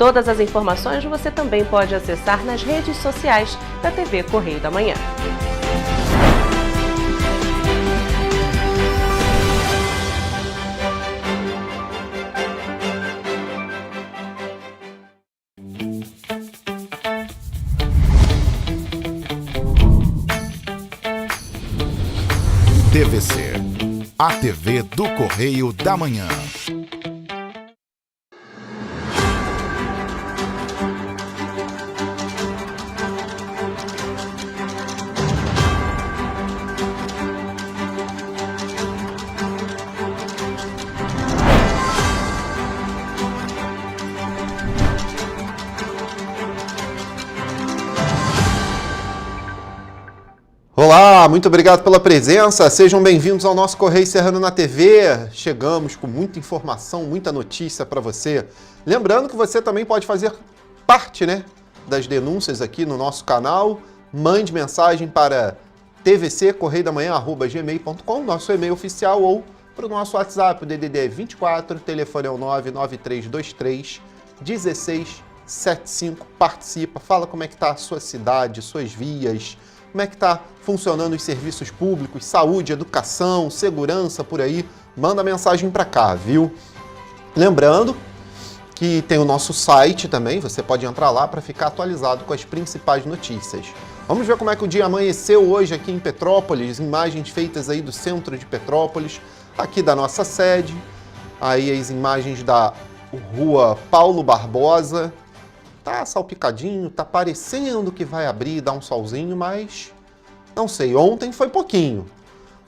Todas as informações você também pode acessar nas redes sociais da TV Correio da Manhã. TVC, a TV do Correio da Manhã. Olá, muito obrigado pela presença, sejam bem-vindos ao nosso Correio Serrano na TV. Chegamos com muita informação, muita notícia para você. Lembrando que você também pode fazer parte, das denúncias aqui no nosso canal. Mande mensagem para tvccorreiodamanhã@gmail.com, nosso e-mail oficial, ou para o nosso WhatsApp, o DDD 24, telefone é o 99323-1675. Participa, fala como é que está a sua cidade, suas vias, como é que está funcionando os serviços públicos, saúde, educação, segurança por aí. Manda mensagem para cá, viu? Lembrando que tem o nosso site também, você pode entrar lá para ficar atualizado com as principais notícias. Vamos ver como é que o dia amanheceu hoje aqui em Petrópolis, imagens feitas aí do centro de Petrópolis, aqui da nossa sede, aí as imagens da rua Paulo Barbosa. Tá salpicadinho, tá parecendo que vai abrir, dar um solzinho, mas não sei, ontem foi pouquinho.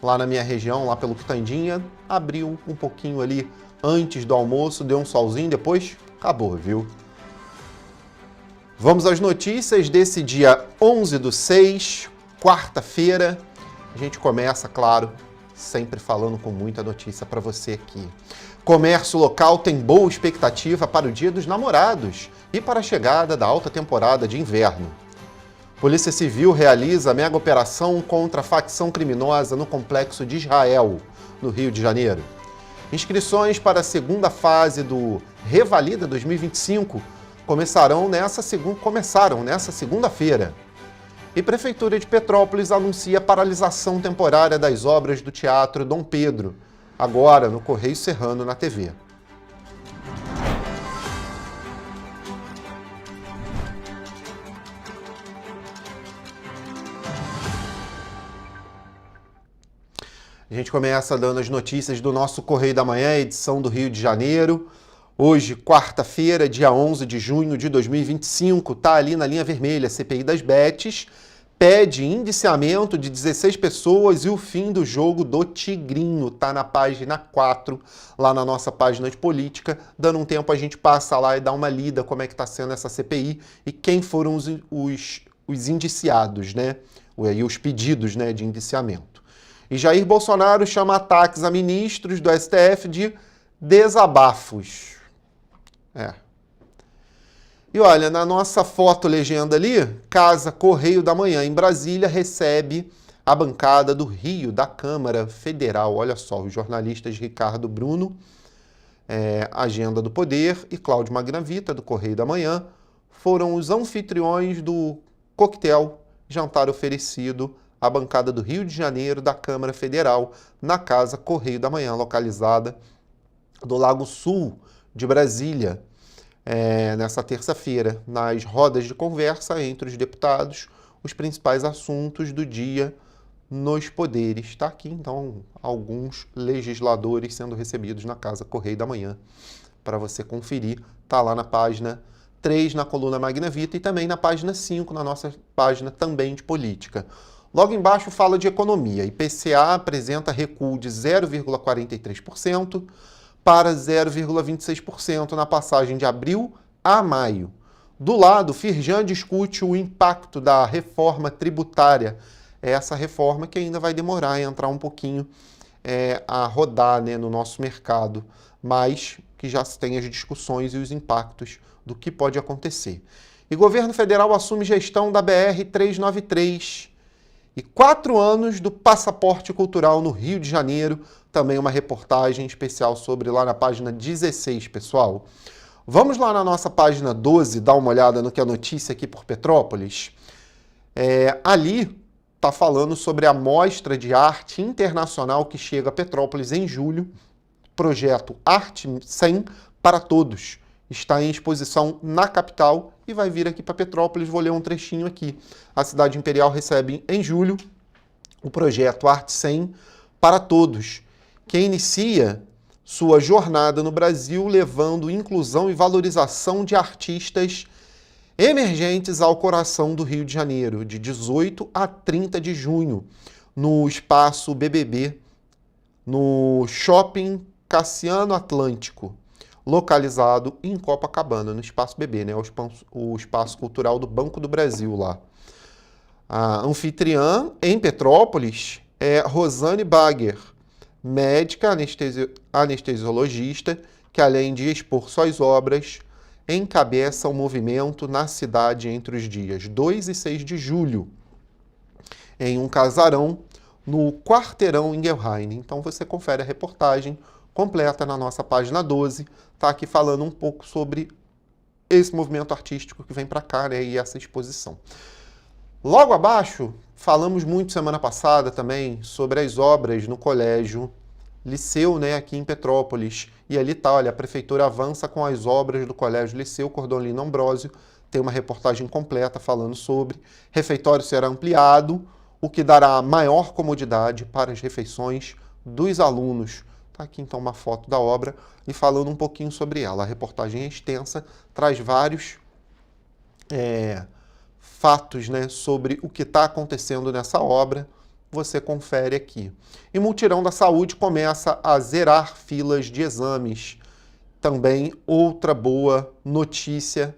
Lá na minha região, lá pelo Quitandinha, abriu um pouquinho ali antes do almoço, deu um solzinho, depois acabou, viu? Vamos às notícias desse dia 11/6, quarta-feira. A gente começa, claro, sempre falando com muita notícia para você aqui. Comércio local tem boa expectativa para o Dia dos Namorados e para a chegada da alta temporada de inverno. Polícia Civil realiza a mega operação contra a facção criminosa no Complexo de Israel, no Rio de Janeiro. Inscrições para a segunda fase do Revalida 2025 começaram nessa segunda-feira. E Prefeitura de Petrópolis anuncia paralisação temporária das obras do Teatro Dom Pedro, agora no Correio Serrano na TV. A gente começa dando as notícias do nosso Correio da Manhã, edição do Rio de Janeiro. Hoje, quarta-feira, dia 11 de junho de 2025, está ali na linha vermelha, CPI das Betes, pede indiciamento de 16 pessoas e o fim do jogo do Tigrinho. Está na página 4, lá na nossa página de política. Dando um tempo, a gente passa lá e dá uma lida como é que está sendo essa CPI e quem foram os indiciados, e os pedidos de indiciamento. E Jair Bolsonaro chama ataques a ministros do STF de desabafos. E olha, na nossa foto legenda ali, Casa Correio da Manhã, em Brasília, recebe a bancada do Rio, da Câmara Federal. Olha só, os jornalistas Ricardo Bruno, Agenda do Poder, e Cláudio Magnavita, do Correio da Manhã, foram os anfitriões do coquetel jantar oferecido à bancada do Rio de Janeiro da Câmara Federal, na Casa Correio da Manhã, localizada do Lago Sul de Brasília. Nessa terça-feira, nas rodas de conversa entre os deputados, os principais assuntos do dia nos poderes. Está aqui, então, alguns legisladores sendo recebidos na Casa Correio da Manhã, para você conferir. Está lá na página 3, na coluna Magnavita, e também na página 5, na nossa página também de política. Logo embaixo fala de economia. IPCA apresenta recuo de 0,43%, para 0,26% na passagem de abril a maio. Do lado, Firjan discute o impacto da reforma tributária. Essa reforma que ainda vai demorar a entrar um pouquinho a rodar no nosso mercado, mas que já se tem as discussões e os impactos do que pode acontecer. E governo federal assume gestão da BR-393 e 4 anos do passaporte cultural no Rio de Janeiro. Também uma reportagem especial sobre lá na página 16, pessoal. Vamos lá na nossa página 12, dar uma olhada no que é notícia aqui por Petrópolis. Ali está falando sobre a Mostra de Arte Internacional que chega a Petrópolis em julho, projeto Arte 100 para Todos. Está em exposição na capital e vai vir aqui para Petrópolis. Vou ler um trechinho aqui. A cidade imperial recebe em julho o projeto Arte 100 para Todos, que inicia sua jornada no Brasil levando inclusão e valorização de artistas emergentes ao coração do Rio de Janeiro, de 18 a 30 de junho, no Espaço BBB, no Shopping Cassiano Atlântico, localizado em Copacabana, no Espaço BB, né? O Espaço Cultural do Banco do Brasil lá. A anfitriã em Petrópolis é Rosane Bagger, médica anestesiologista, que além de expor suas obras, encabeça o movimento na cidade entre os dias 2 e 6 de julho, em um casarão no Quarteirão Ingelheim. Então você confere a reportagem completa na nossa página 12, está aqui falando um pouco sobre esse movimento artístico que vem para cá, né, e essa exposição. Logo abaixo, falamos muito semana passada também sobre as obras no Colégio Liceu, né, aqui em Petrópolis. E ali está, olha, a prefeitura avança com as obras do Colégio Liceu Cordolino Ambrósio. Tem uma reportagem completa falando sobre. Refeitório será ampliado, o que dará maior comodidade para as refeições dos alunos. Está aqui então uma foto da obra e falando um pouquinho sobre ela. A reportagem é extensa, traz vários fatos, né, sobre o que está acontecendo nessa obra. Você confere aqui. E Mutirão da Saúde começa a zerar filas de exames. Também outra boa notícia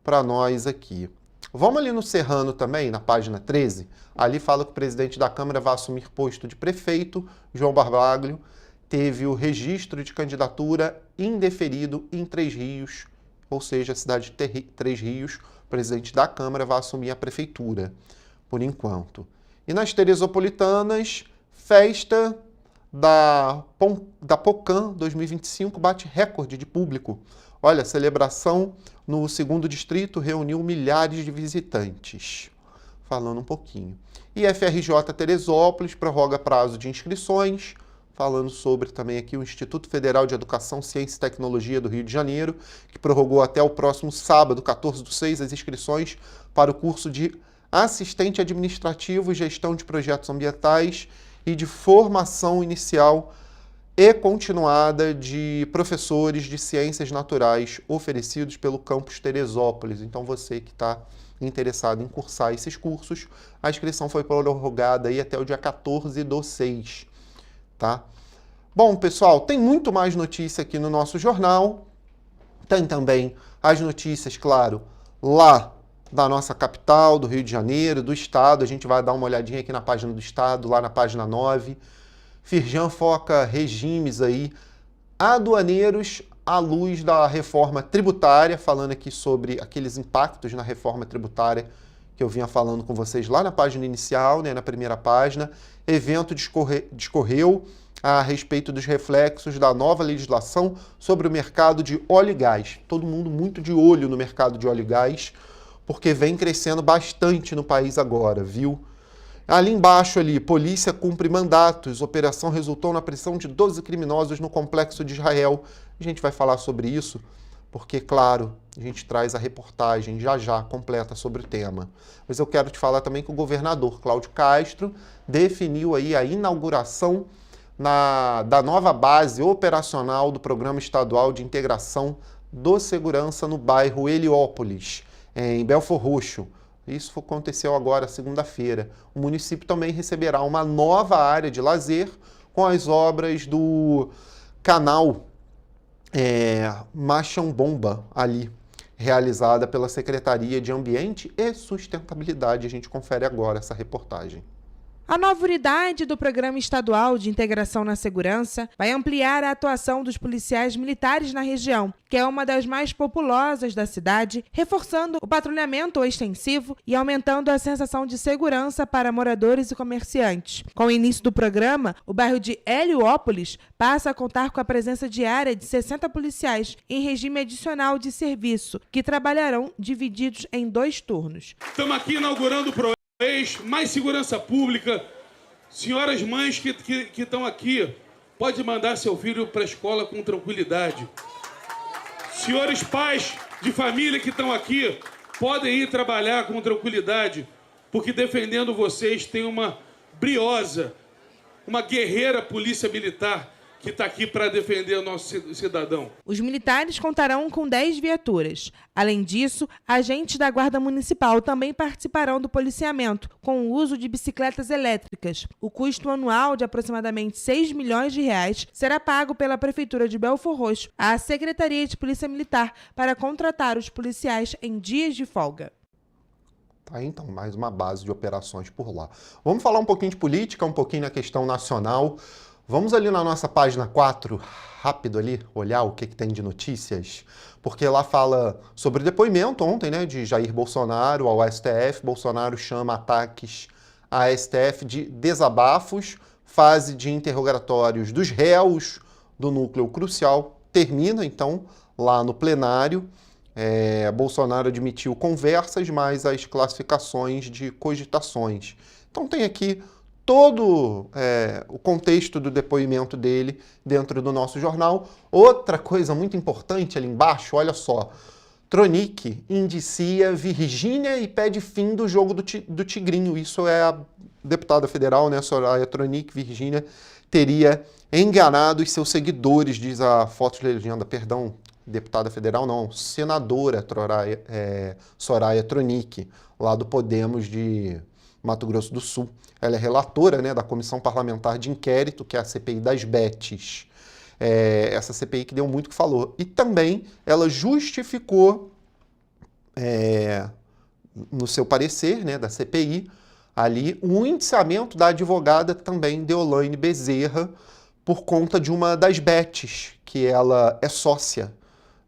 para nós aqui. Vamos ali no Serrano também, na página 13. Ali fala que o presidente da Câmara vai assumir posto de prefeito, João Barbaglio. Teve o registro de candidatura indeferido em Três Rios, ou seja, a cidade de Três Rios. O presidente da Câmara vai assumir a prefeitura, por enquanto. E nas Teresopolitanas, festa da Pocan 2025 bate recorde de público. Olha, a celebração no 2º Distrito reuniu milhares de visitantes. Falando um pouquinho. E FRJ Teresópolis prorroga prazo de inscrições. Falando sobre também aqui o Instituto Federal de Educação, Ciência e Tecnologia do Rio de Janeiro, que prorrogou até o próximo sábado, 14/6, as inscrições para o curso de assistente administrativo e gestão de projetos ambientais e de formação inicial e continuada de professores de ciências naturais oferecidos pelo campus Teresópolis. Então você que está interessado em cursar esses cursos, a inscrição foi prorrogada aí até o dia 14/6. Tá? Bom, pessoal, tem muito mais notícia aqui no nosso jornal. Tem também as notícias, claro, lá da nossa capital, do Rio de Janeiro, do Estado. A gente vai dar uma olhadinha aqui na página do Estado, lá na página 9. Firjan foca regimes aí aduaneiros à luz da reforma tributária, falando aqui sobre aqueles impactos na reforma tributária que eu vinha falando com vocês lá na página inicial, né, na primeira página. Evento discorreu a respeito dos reflexos da nova legislação sobre o mercado de óleo e gás. Todo mundo muito de olho no mercado de óleo e gás, porque vem crescendo bastante no país agora, viu? Ali embaixo, ali, polícia cumpre mandatos. Operação resultou na prisão de 12 criminosos no Complexo de Israel. A gente vai falar sobre isso, porque, claro, a gente traz a reportagem já completa sobre o tema. Mas eu quero te falar também que o governador Cláudio Castro definiu aí a inauguração da nova base operacional do Programa Estadual de Integração do Segurança no bairro Heliópolis, em Belford Roxo. Isso aconteceu agora, segunda-feira. O município também receberá uma nova área de lazer com as obras do canal Machão-Bomba ali, realizada pela Secretaria de Ambiente e Sustentabilidade. A gente confere agora essa reportagem. A nova unidade do Programa Estadual de Integração na Segurança vai ampliar a atuação dos policiais militares na região, que é uma das mais populosas da cidade, reforçando o patrulhamento ostensivo e aumentando a sensação de segurança para moradores e comerciantes. Com o início do programa, o bairro de Heliópolis passa a contar com a presença diária de 60 policiais em regime adicional de serviço, que trabalharão divididos em 2 turnos. Estamos aqui inaugurando o projeto Mais Segurança Pública. Senhoras mães que estão aqui, pode mandar seu filho para a escola com tranquilidade. Senhores pais de família que estão aqui, podem ir trabalhar com tranquilidade, porque defendendo vocês tem uma briosa, uma guerreira polícia militar que está aqui para defender o nosso cidadão. Os militares contarão com 10 viaturas. Além disso, agentes da Guarda Municipal também participarão do policiamento, com o uso de bicicletas elétricas. O custo anual de aproximadamente R$6 milhões será pago pela Prefeitura de Belford Roxo à Secretaria de Polícia Militar para contratar os policiais em dias de folga. Tá, então, mais uma base de operações por lá. Vamos falar um pouquinho de política, um pouquinho na questão nacional. Vamos ali na nossa página 4, rápido ali, olhar o que tem de notícias, porque lá fala sobre o depoimento ontem, né, de Jair Bolsonaro ao STF. Bolsonaro chama ataques à STF de desabafos, fase de interrogatórios dos réus do núcleo crucial termina, então, lá no plenário. Bolsonaro admitiu conversas, mas as classificações de cogitações. Então tem aqui todo o contexto do depoimento dele dentro do nosso jornal. Outra coisa muito importante ali embaixo, olha só. Tronic indicia Virgínia e pede fim do jogo do Tigrinho. Isso é a deputada federal, né, Soraya Tronic. Virgínia teria enganado os seus seguidores, diz a foto de legenda, perdão, deputada federal não, senadora Soraya Tronic, lá do Podemos de Mato Grosso do Sul. Ela é relatora, né, da Comissão Parlamentar de Inquérito, que é a CPI das Betes. Essa CPI que deu muito o que falou. E também ela justificou, no seu parecer, né, da CPI, ali, o indiciamento da advogada também, Deolane Bezerra, por conta de uma das Betes, que ela é sócia.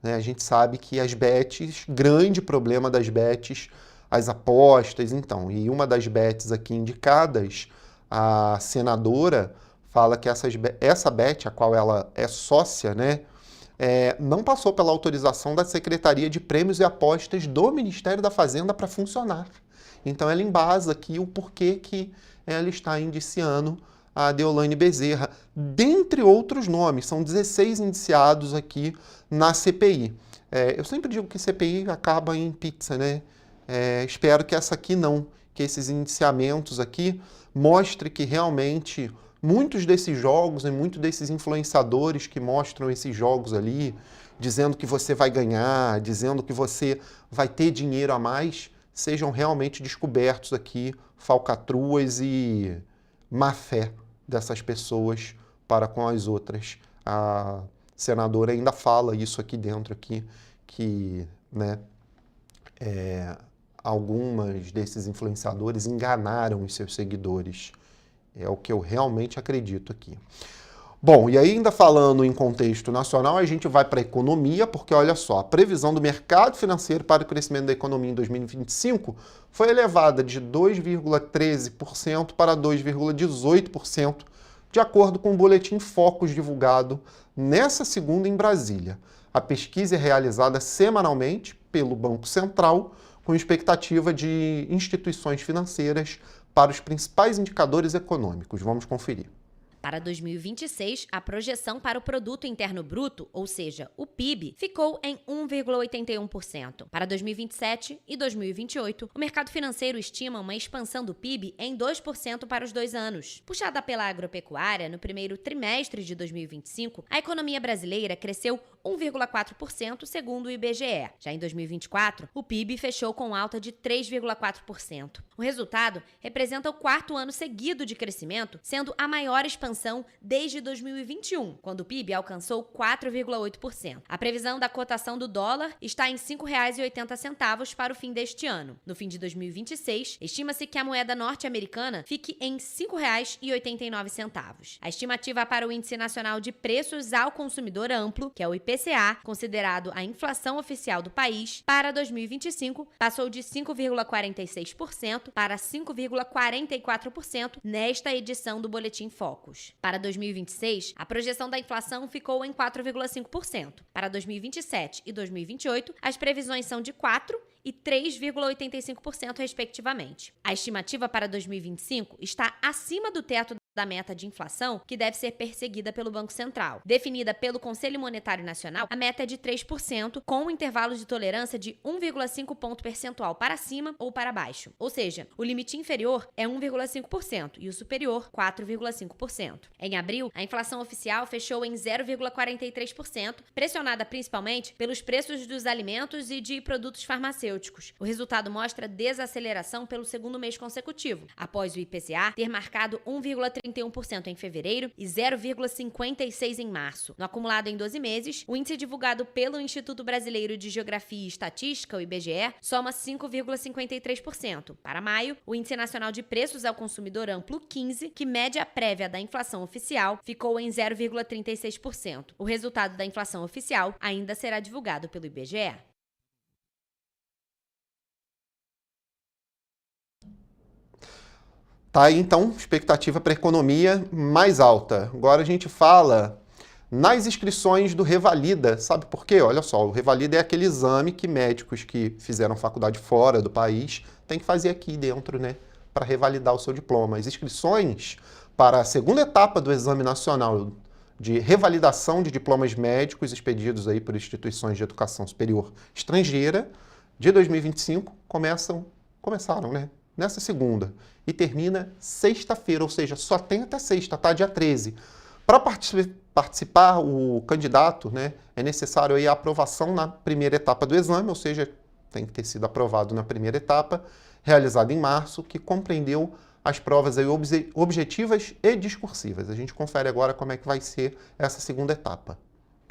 Né? A gente sabe que as Betes, grande problema das Betes, as apostas, então. E uma das Betes aqui indicadas, a senadora, fala que essa Bet, a qual ela é sócia, né, não passou pela autorização da Secretaria de Prêmios e Apostas do Ministério da Fazenda para funcionar. Então ela embasa aqui o porquê que ela está indiciando a Deolane Bezerra, dentre outros nomes. São 16 indiciados aqui na CPI. Eu sempre digo que CPI acaba em pizza, né? Espero que essa aqui não, que esses indiciamentos aqui mostre que realmente muitos desses jogos e muitos desses influenciadores que mostram esses jogos ali, dizendo que você vai ganhar, dizendo que você vai ter dinheiro a mais, sejam realmente descobertos aqui falcatruas e má fé dessas pessoas para com as outras. A senadora ainda fala isso aqui dentro, aqui, que, né, algumas desses influenciadores enganaram os seus seguidores. É o que eu realmente acredito aqui. Bom, e ainda falando em contexto nacional, a gente vai para a economia, porque olha só, a previsão do mercado financeiro para o crescimento da economia em 2025 foi elevada de 2,13% para 2,18%, de acordo com o boletim Focus divulgado nessa segunda em Brasília. A pesquisa é realizada semanalmente pelo Banco Central, com expectativa de instituições financeiras para os principais indicadores econômicos. Vamos conferir. Para 2026, a projeção para o Produto Interno Bruto, ou seja, o PIB, ficou em 1,81%. Para 2027 e 2028, o mercado financeiro estima uma expansão do PIB em 2% para os 2 anos. Puxada pela agropecuária, no primeiro trimestre de 2025, a economia brasileira cresceu 1,4% segundo o IBGE. Já em 2024, o PIB fechou com alta de 3,4%. O resultado representa o quarto ano seguido de crescimento, sendo a maior expansão desde 2021, quando o PIB alcançou 4,8%. A previsão da cotação do dólar está em R$ 5,80 para o fim deste ano. No fim de 2026, estima-se que a moeda norte-americana fique em R$ 5,89. A estimativa para o Índice Nacional de Preços ao Consumidor Amplo, que é o IPCA, considerado a inflação oficial do país, para 2025 passou de 5,46% para 5,44% nesta edição do Boletim Focus. Para 2026, a projeção da inflação ficou em 4,5%. Para 2027 e 2028, as previsões são de 4% e 3,85%, respectivamente. A estimativa para 2025 está acima do teto da meta de inflação, que deve ser perseguida pelo Banco Central. Definida pelo Conselho Monetário Nacional, a meta é de 3%, com um intervalo de tolerância de 1,5 ponto percentual para cima ou para baixo. Ou seja, o limite inferior é 1,5% e o superior 4,5%. Em abril, a inflação oficial fechou em 0,43%, pressionada principalmente pelos preços dos alimentos e de produtos farmacêuticos. O resultado mostra desaceleração pelo segundo mês consecutivo, após o IPCA ter marcado 1,31% em fevereiro e 0,56% em março. No acumulado em 12 meses, o índice divulgado pelo Instituto Brasileiro de Geografia e Estatística, o IBGE, soma 5,53%. Para maio, o Índice Nacional de Preços ao Consumidor Amplo 15, que mede a prévia da inflação oficial, ficou em 0,36%. O resultado da inflação oficial ainda será divulgado pelo IBGE. Tá aí, então, expectativa para a economia mais alta. Agora a gente fala nas inscrições do Revalida. Sabe por quê? Olha só, o Revalida é aquele exame que médicos que fizeram faculdade fora do país têm que fazer aqui dentro, né, para revalidar o seu diploma. As inscrições para a segunda etapa do Exame Nacional de Revalidação de Diplomas Médicos expedidos aí por instituições de educação superior estrangeira de 2025 começaram, né? Nessa segunda, e termina sexta-feira, ou seja, só tem até sexta, tá? Dia 13. Para participar, o candidato, né, é necessário aí a aprovação na primeira etapa do exame, ou seja, tem que ter sido aprovado na primeira etapa, realizada em março, que compreendeu as provas aí objetivas e discursivas. A gente confere agora como é que vai ser essa segunda etapa.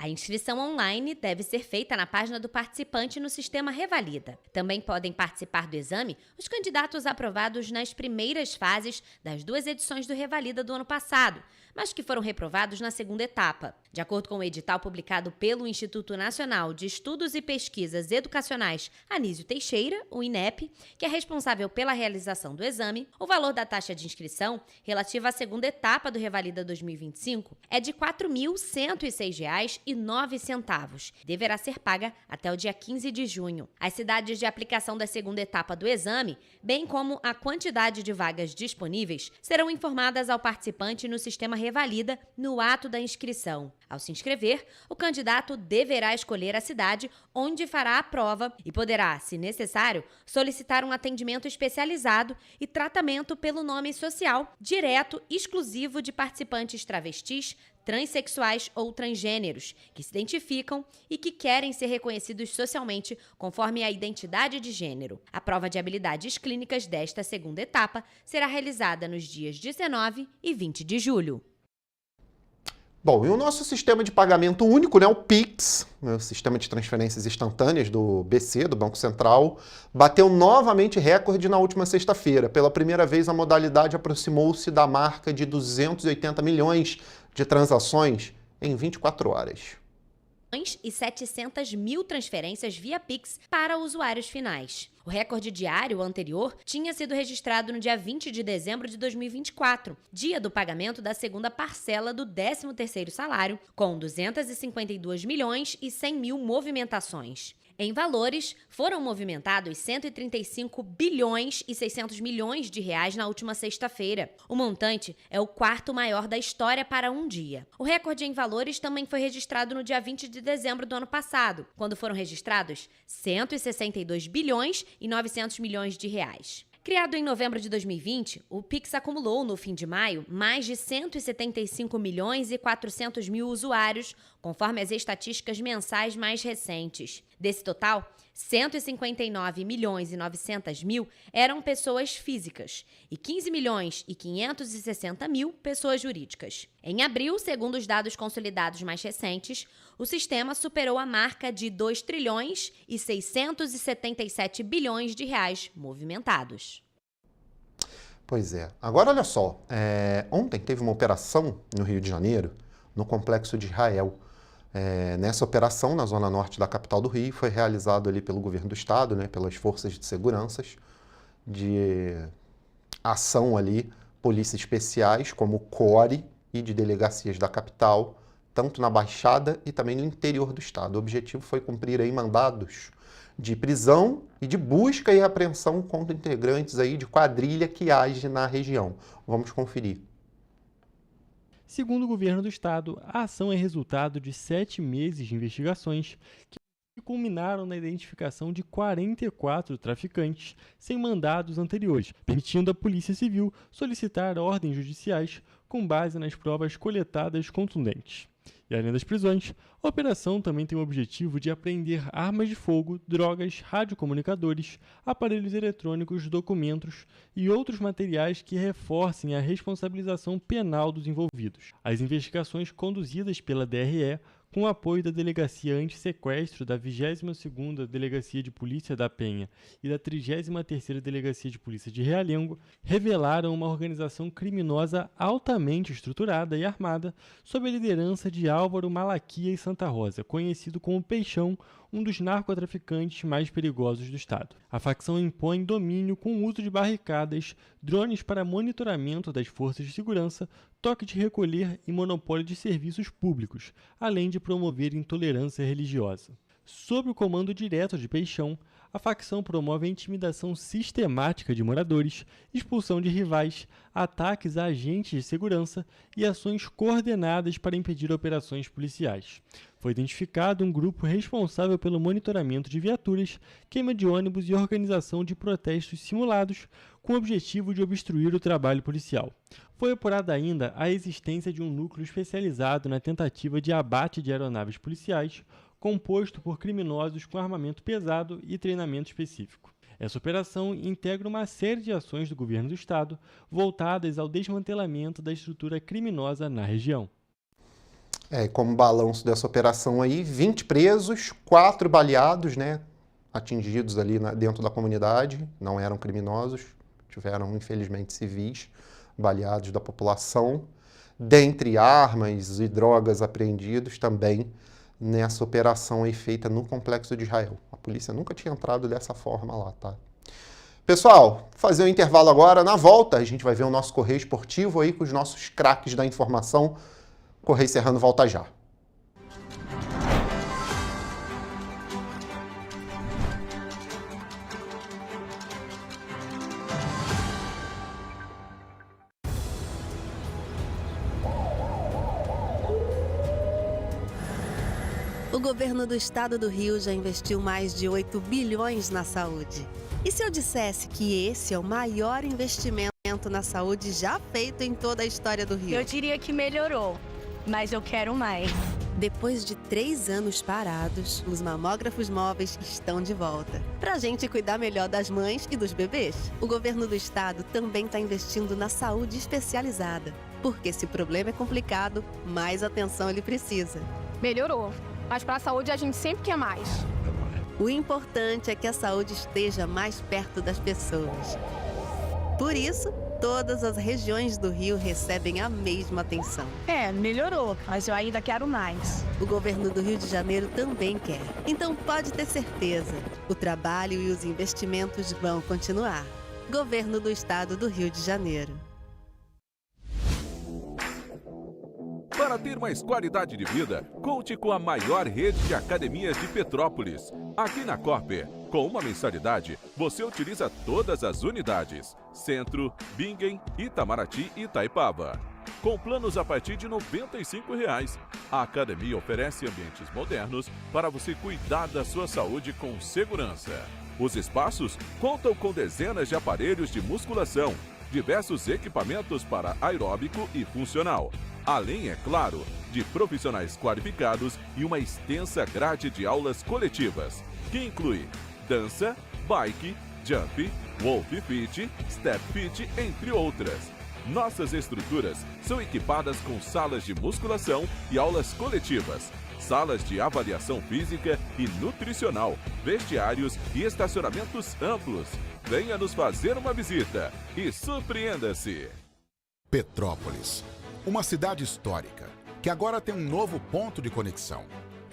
A inscrição online deve ser feita na página do participante no sistema Revalida. Também podem participar do exame os candidatos aprovados nas primeiras fases das 2 edições do Revalida do ano passado, mas que foram reprovados na segunda etapa. De acordo com o edital publicado pelo Instituto Nacional de Estudos e Pesquisas Educacionais Anísio Teixeira, o INEP, que é responsável pela realização do exame, o valor da taxa de inscrição relativa à segunda etapa do Revalida 2025 é de R$ 4.106,09. Deverá ser paga até o dia 15 de junho. As cidades de aplicação da segunda etapa do exame, bem como a quantidade de vagas disponíveis, serão informadas ao participante no sistema Revalida no ato da inscrição. Ao se inscrever, o candidato deverá escolher a cidade onde fará a prova e poderá, se necessário, solicitar um atendimento especializado e tratamento pelo nome social direto exclusivo de participantes travestis, transexuais ou transgêneros, que se identificam e que querem ser reconhecidos socialmente conforme a identidade de gênero. A prova de habilidades clínicas desta segunda etapa será realizada nos dias 19 e 20 de julho. Bom, e o nosso sistema de pagamento único, né, o Pix, o sistema de transferências instantâneas do BC, do Banco Central, bateu novamente recorde na última sexta-feira. Pela primeira vez, a modalidade aproximou-se da marca de 280 milhões de transações em 24 horas. E 700 mil transferências via Pix para usuários finais. O recorde diário anterior tinha sido registrado no dia 20 de dezembro de 2024, dia do pagamento da segunda parcela do 13º salário, com 252 milhões e 100 mil movimentações. Em valores, foram movimentados 135 bilhões e 600 milhões de reais na última sexta-feira. O montante é o quarto maior da história para um dia. O recorde em valores também foi registrado no dia 20 de dezembro do ano passado, quando foram registrados 162 bilhões e 900 milhões de reais. Criado em novembro de 2020, o Pix acumulou, no fim de maio, mais de 175 milhões e 400 mil usuários, com conforme as estatísticas mensais mais recentes. Desse total, 159.900.000 eram pessoas físicas e 15.560.000 pessoas jurídicas. Em abril, segundo os dados consolidados mais recentes, o sistema superou a marca de 2.677 bilhões de reais movimentados. Pois é. Agora, olha só. Ontem teve uma operação no Rio de Janeiro, no Complexo de Israel. Nessa operação, na zona norte da capital do Rio, foi realizado ali pelo governo do estado, né, pelas forças de segurança de ação ali, polícias especiais como o CORE e de delegacias da capital, tanto na Baixada e também no interior do estado. O objetivo foi cumprir aí mandados de prisão e de busca e apreensão contra integrantes aí de quadrilha que age na região. Vamos conferir. Segundo o governo do estado, a ação é resultado de 7 meses de investigações que culminaram na identificação de 44 traficantes sem mandados anteriores, permitindo à Polícia Civil solicitar ordens judiciais com base nas provas coletadas contundentes. E além das prisões, a operação também tem o objetivo de apreender armas de fogo, drogas, radiocomunicadores, aparelhos eletrônicos, documentos e outros materiais que reforcem a responsabilização penal dos envolvidos. As investigações conduzidas pela DRE, com o apoio da Delegacia Antissequestro da 22ª Delegacia de Polícia da Penha e da 33ª Delegacia de Polícia de Realengo, revelaram uma organização criminosa altamente estruturada e armada sob a liderança de Álvaro Malaquias Santa Rosa, conhecido como Peixão, um dos narcotraficantes mais perigosos do estado. A facção impõe domínio com o uso de barricadas, drones para monitoramento das forças de segurança, toque de recolher e monopólio de serviços públicos, além de promover intolerância religiosa. Sob o comando direto de Peixão, a facção promove a intimidação sistemática de moradores, expulsão de rivais, ataques a agentes de segurança e ações coordenadas para impedir operações policiais. Foi identificado um grupo responsável pelo monitoramento de viaturas, queima de ônibus e organização de protestos simulados com o objetivo de obstruir o trabalho policial. Foi apurada ainda a existência de um núcleo especializado na tentativa de abate de aeronaves policiais, composto por criminosos com armamento pesado e treinamento específico. Essa operação integra uma série de ações do governo do estado voltadas ao desmantelamento da estrutura criminosa na região. Como balanço dessa operação aí, 20 presos, 4 baleados, né, atingidos ali dentro da comunidade, não eram criminosos, tiveram infelizmente civis baleados da população, dentre armas e drogas apreendidos também nessa operação aí feita no Complexo de Israel. A polícia nunca tinha entrado dessa forma lá, tá? Pessoal, vou fazer um intervalo agora. Na volta, a gente vai ver o nosso Correio Esportivo aí com os nossos craques da informação. Correio Serrano volta já. O governo do estado do Rio já investiu mais de 8 bilhões na saúde. E se eu dissesse que esse é o maior investimento na saúde já feito em toda a história do Rio? Eu diria que melhorou, mas eu quero mais. Depois de 3 anos parados, os mamógrafos móveis estão de volta. Pra gente cuidar melhor das mães e dos bebês. O governo do estado também está investindo na saúde especializada. Porque se o problema é complicado, mais atenção ele precisa. Melhorou, mas para a saúde a gente sempre quer mais. O importante é que a saúde esteja mais perto das pessoas. Por isso, todas as regiões do Rio recebem a mesma atenção. Melhorou, mas eu ainda quero mais. O governo do Rio de Janeiro também quer. Então pode ter certeza, o trabalho e os investimentos vão continuar. Governo do Estado do Rio de Janeiro. Para ter mais qualidade de vida, conte com a maior rede de academias de Petrópolis. Aqui na Corper, com uma mensalidade, você utiliza todas as unidades: Centro, Bingen, Itamaraty e Itaipava. Com planos a partir de R$ 95,00. A academia oferece ambientes modernos para você cuidar da sua saúde com segurança. Os espaços contam com dezenas de aparelhos de musculação, diversos equipamentos para aeróbico e funcional, Além, é claro, de profissionais qualificados e uma extensa grade de aulas coletivas, que inclui dança, bike, jump, wolf fit, step fit, entre outras. Nossas estruturas são equipadas com salas de musculação e aulas coletivas, salas de avaliação física e nutricional, vestiários e estacionamentos amplos. Venha nos fazer uma visita e surpreenda-se! Petrópolis, uma cidade histórica, que agora tem um novo ponto de conexão.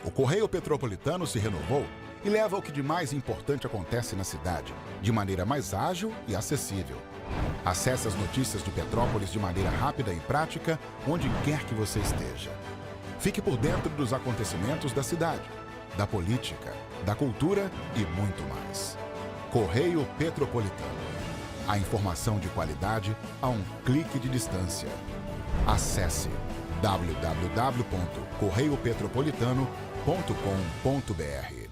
O Correio Petropolitano se renovou e leva o que de mais importante acontece na cidade, de maneira mais ágil e acessível. Acesse as notícias de Petrópolis de maneira rápida e prática, onde quer que você esteja. Fique por dentro dos acontecimentos da cidade, da política, da cultura e muito mais. Correio Petropolitano. A informação de qualidade a um clique de distância. Acesse www.correiopetropolitano.com.br.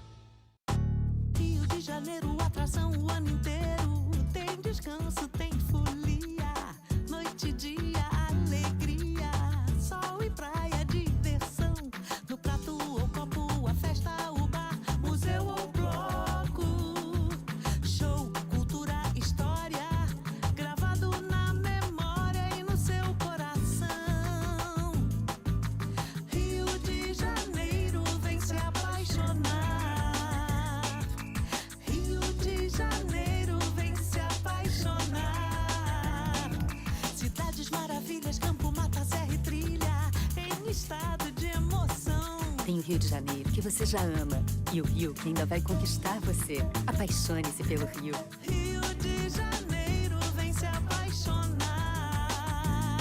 Rio de Janeiro, atração o ano inteiro. Tem descanso, tem folia. Noite e dia, alegria. Sol e praia, diversão. No prato ou copo, a festa, o bar, museu ou bloco. Show, cultura, história. Gravado na memória e no seu coração. Rio de Janeiro, vem se apaixonar. Rio de Janeiro, vem se apaixonar. Cidades maravilhas, campo, mata, serra e trilha, em estado de emoção. Tem o Rio de Janeiro, que você já ama, e o Rio que ainda vai conquistar você. Apaixone-se pelo Rio. Rio de Janeiro, vem se apaixonar.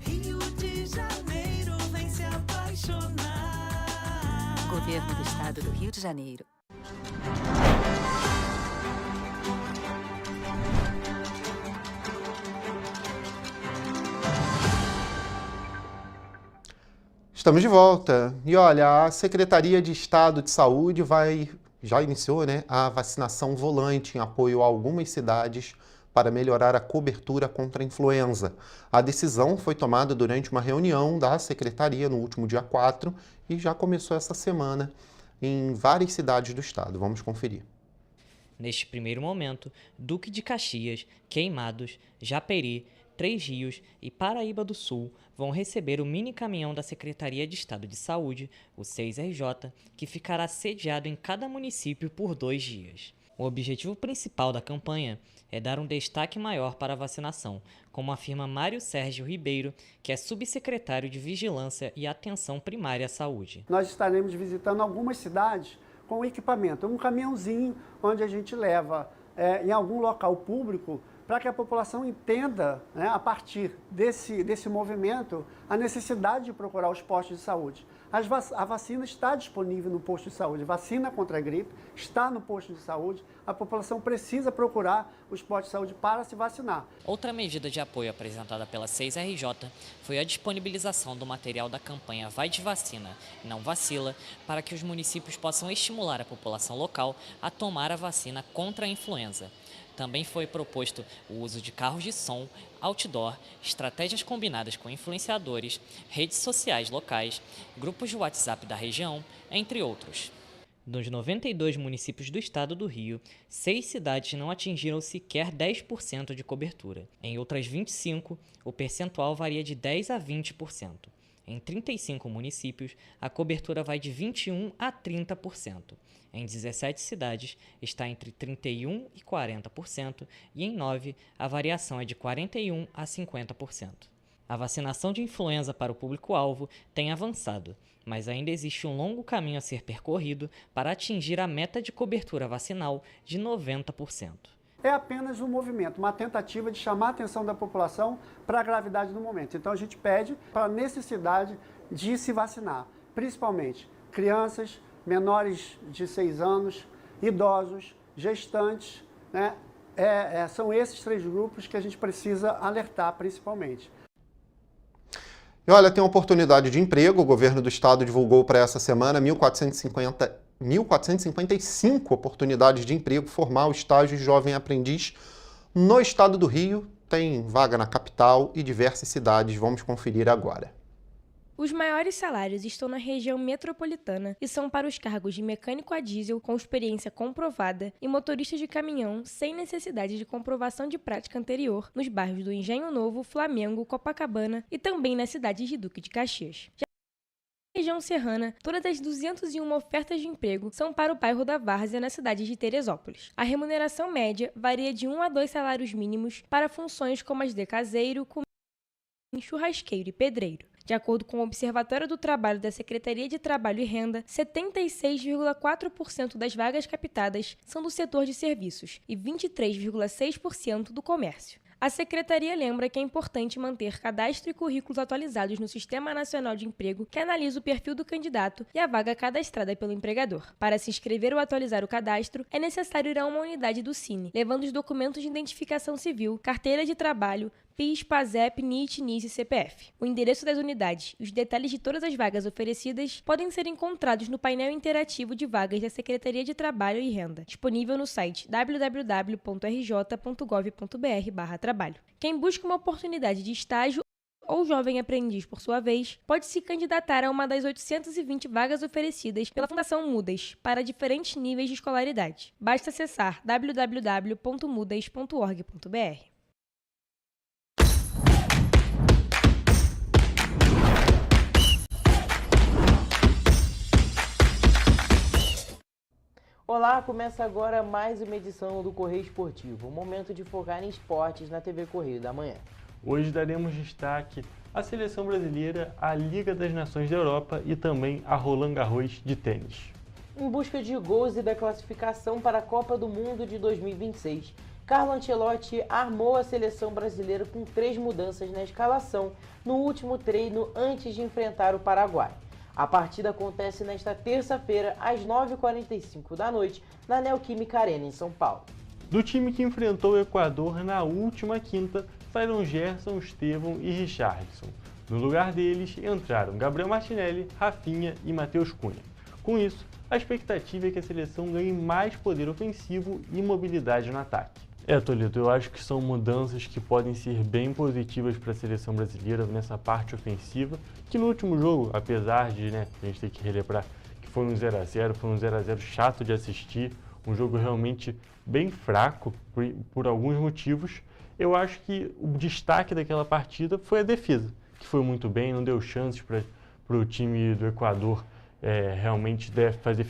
Rio de Janeiro, vem se apaixonar. Governo do Estado do Rio de Janeiro. Estamos de volta. E olha, a Secretaria de Estado de Saúde já iniciou, né, a vacinação volante em apoio a algumas cidades para melhorar a cobertura contra a influenza. A decisão foi tomada durante uma reunião da Secretaria no último dia 4 e já começou essa semana em várias cidades do estado. Vamos conferir. Neste primeiro momento, Duque de Caxias, Queimados, Japeri, Três Rios e Paraíba do Sul vão receber o mini caminhão da Secretaria de Estado de Saúde, o 6RJ, que ficará sediado em cada município por 2 dias. O objetivo principal da campanha é dar um destaque maior para a vacinação, como afirma Mário Sérgio Ribeiro, que é subsecretário de Vigilância e Atenção Primária à Saúde. Nós estaremos visitando algumas cidades com equipamento, um caminhãozinho onde a gente leva em algum local público para que a população entenda, né, a partir desse movimento, a necessidade de procurar os postos de saúde. A vacina está disponível no posto de saúde, vacina contra a gripe está no posto de saúde, a população precisa procurar os postos de saúde para se vacinar. Outra medida de apoio apresentada pela 6RJ foi a disponibilização do material da campanha Vai de Vacina, Não Vacila, para que os municípios possam estimular a população local a tomar a vacina contra a influenza. Também foi proposto o uso de carros de som, outdoor, estratégias combinadas com influenciadores, redes sociais locais, grupos de WhatsApp da região, entre outros. Dos 92 municípios do estado do Rio, 6 cidades não atingiram sequer 10% de cobertura. Em outras 25, o percentual varia de 10% a 20%. Em 35 municípios, a cobertura vai de 21% a 30%. Em 17 cidades, está entre 31% e 40%, e em 9, a variação é de 41% a 50%. A vacinação de influenza para o público-alvo tem avançado, mas ainda existe um longo caminho a ser percorrido para atingir a meta de cobertura vacinal de 90%. É apenas um movimento, uma tentativa de chamar a atenção da população para a gravidade do momento. Então a gente pede para a necessidade de se vacinar, principalmente crianças, menores de 6 anos, idosos, gestantes, né? São esses 3 grupos que a gente precisa alertar principalmente. E olha, tem oportunidade de emprego. O governo do estado divulgou para essa semana 1.455 oportunidades de emprego formal, estágio e jovem aprendiz no estado do Rio. Tem vaga na capital e diversas cidades. Vamos conferir agora. Os maiores salários estão na região metropolitana e são para os cargos de mecânico a diesel com experiência comprovada e motorista de caminhão sem necessidade de comprovação de prática anterior nos bairros do Engenho Novo, Flamengo, Copacabana e também na cidade de Duque de Caxias. Na região serrana, todas as 201 ofertas de emprego são para o bairro da Várzea, na cidade de Teresópolis. A remuneração média varia de 1 a 2 salários mínimos para funções como as de caseiro, churrasqueiro e pedreiro. De acordo com o Observatório do Trabalho da Secretaria de Trabalho e Renda, 76,4% das vagas captadas são do setor de serviços e 23,6% do comércio. A Secretaria lembra que é importante manter cadastro e currículos atualizados no Sistema Nacional de Emprego, que analisa o perfil do candidato e a vaga cadastrada pelo empregador. Para se inscrever ou atualizar o cadastro, é necessário ir a uma unidade do Cine, levando os documentos de identificação civil, carteira de trabalho, PIS, PASEP, NIT, NIS e CPF. O endereço das unidades e os detalhes de todas as vagas oferecidas podem ser encontrados no painel interativo de vagas da Secretaria de Trabalho e Renda, disponível no site www.rj.gov.br/trabalho. Quem busca uma oportunidade de estágio ou jovem aprendiz, por sua vez, pode se candidatar a uma das 820 vagas oferecidas pela Fundação Mudas para diferentes níveis de escolaridade. Basta acessar www.mudas.org.br. Olá, começa agora mais uma edição do Correio Esportivo, um momento de focar em esportes na TV Correio da Manhã. Hoje daremos destaque à Seleção Brasileira, à Liga das Nações da Europa e também a Roland Garros de tênis. Em busca de gols e da classificação para a Copa do Mundo de 2026, Carlo Ancelotti armou a Seleção Brasileira com 3 mudanças na escalação no último treino antes de enfrentar o Paraguai. A partida acontece nesta terça-feira, às 9h45 da noite, na Neoquímica Arena, em São Paulo. Do time que enfrentou o Equador na última quinta, saíram Gerson, Estevão e Richarlison. No lugar deles, entraram Gabriel Martinelli, Rafinha e Matheus Cunha. Com isso, a expectativa é que a seleção ganhe mais poder ofensivo e mobilidade no ataque. Toledo, eu acho que são mudanças que podem ser bem positivas para a seleção brasileira nessa parte ofensiva, que no último jogo, apesar de a gente ter que relembrar que foi um 0x0, foi um 0x0 chato de assistir, um jogo realmente bem fraco por alguns motivos, eu acho que o destaque daquela partida foi a defesa, que foi muito bem, não deu chances para o time do Equador realmente fazer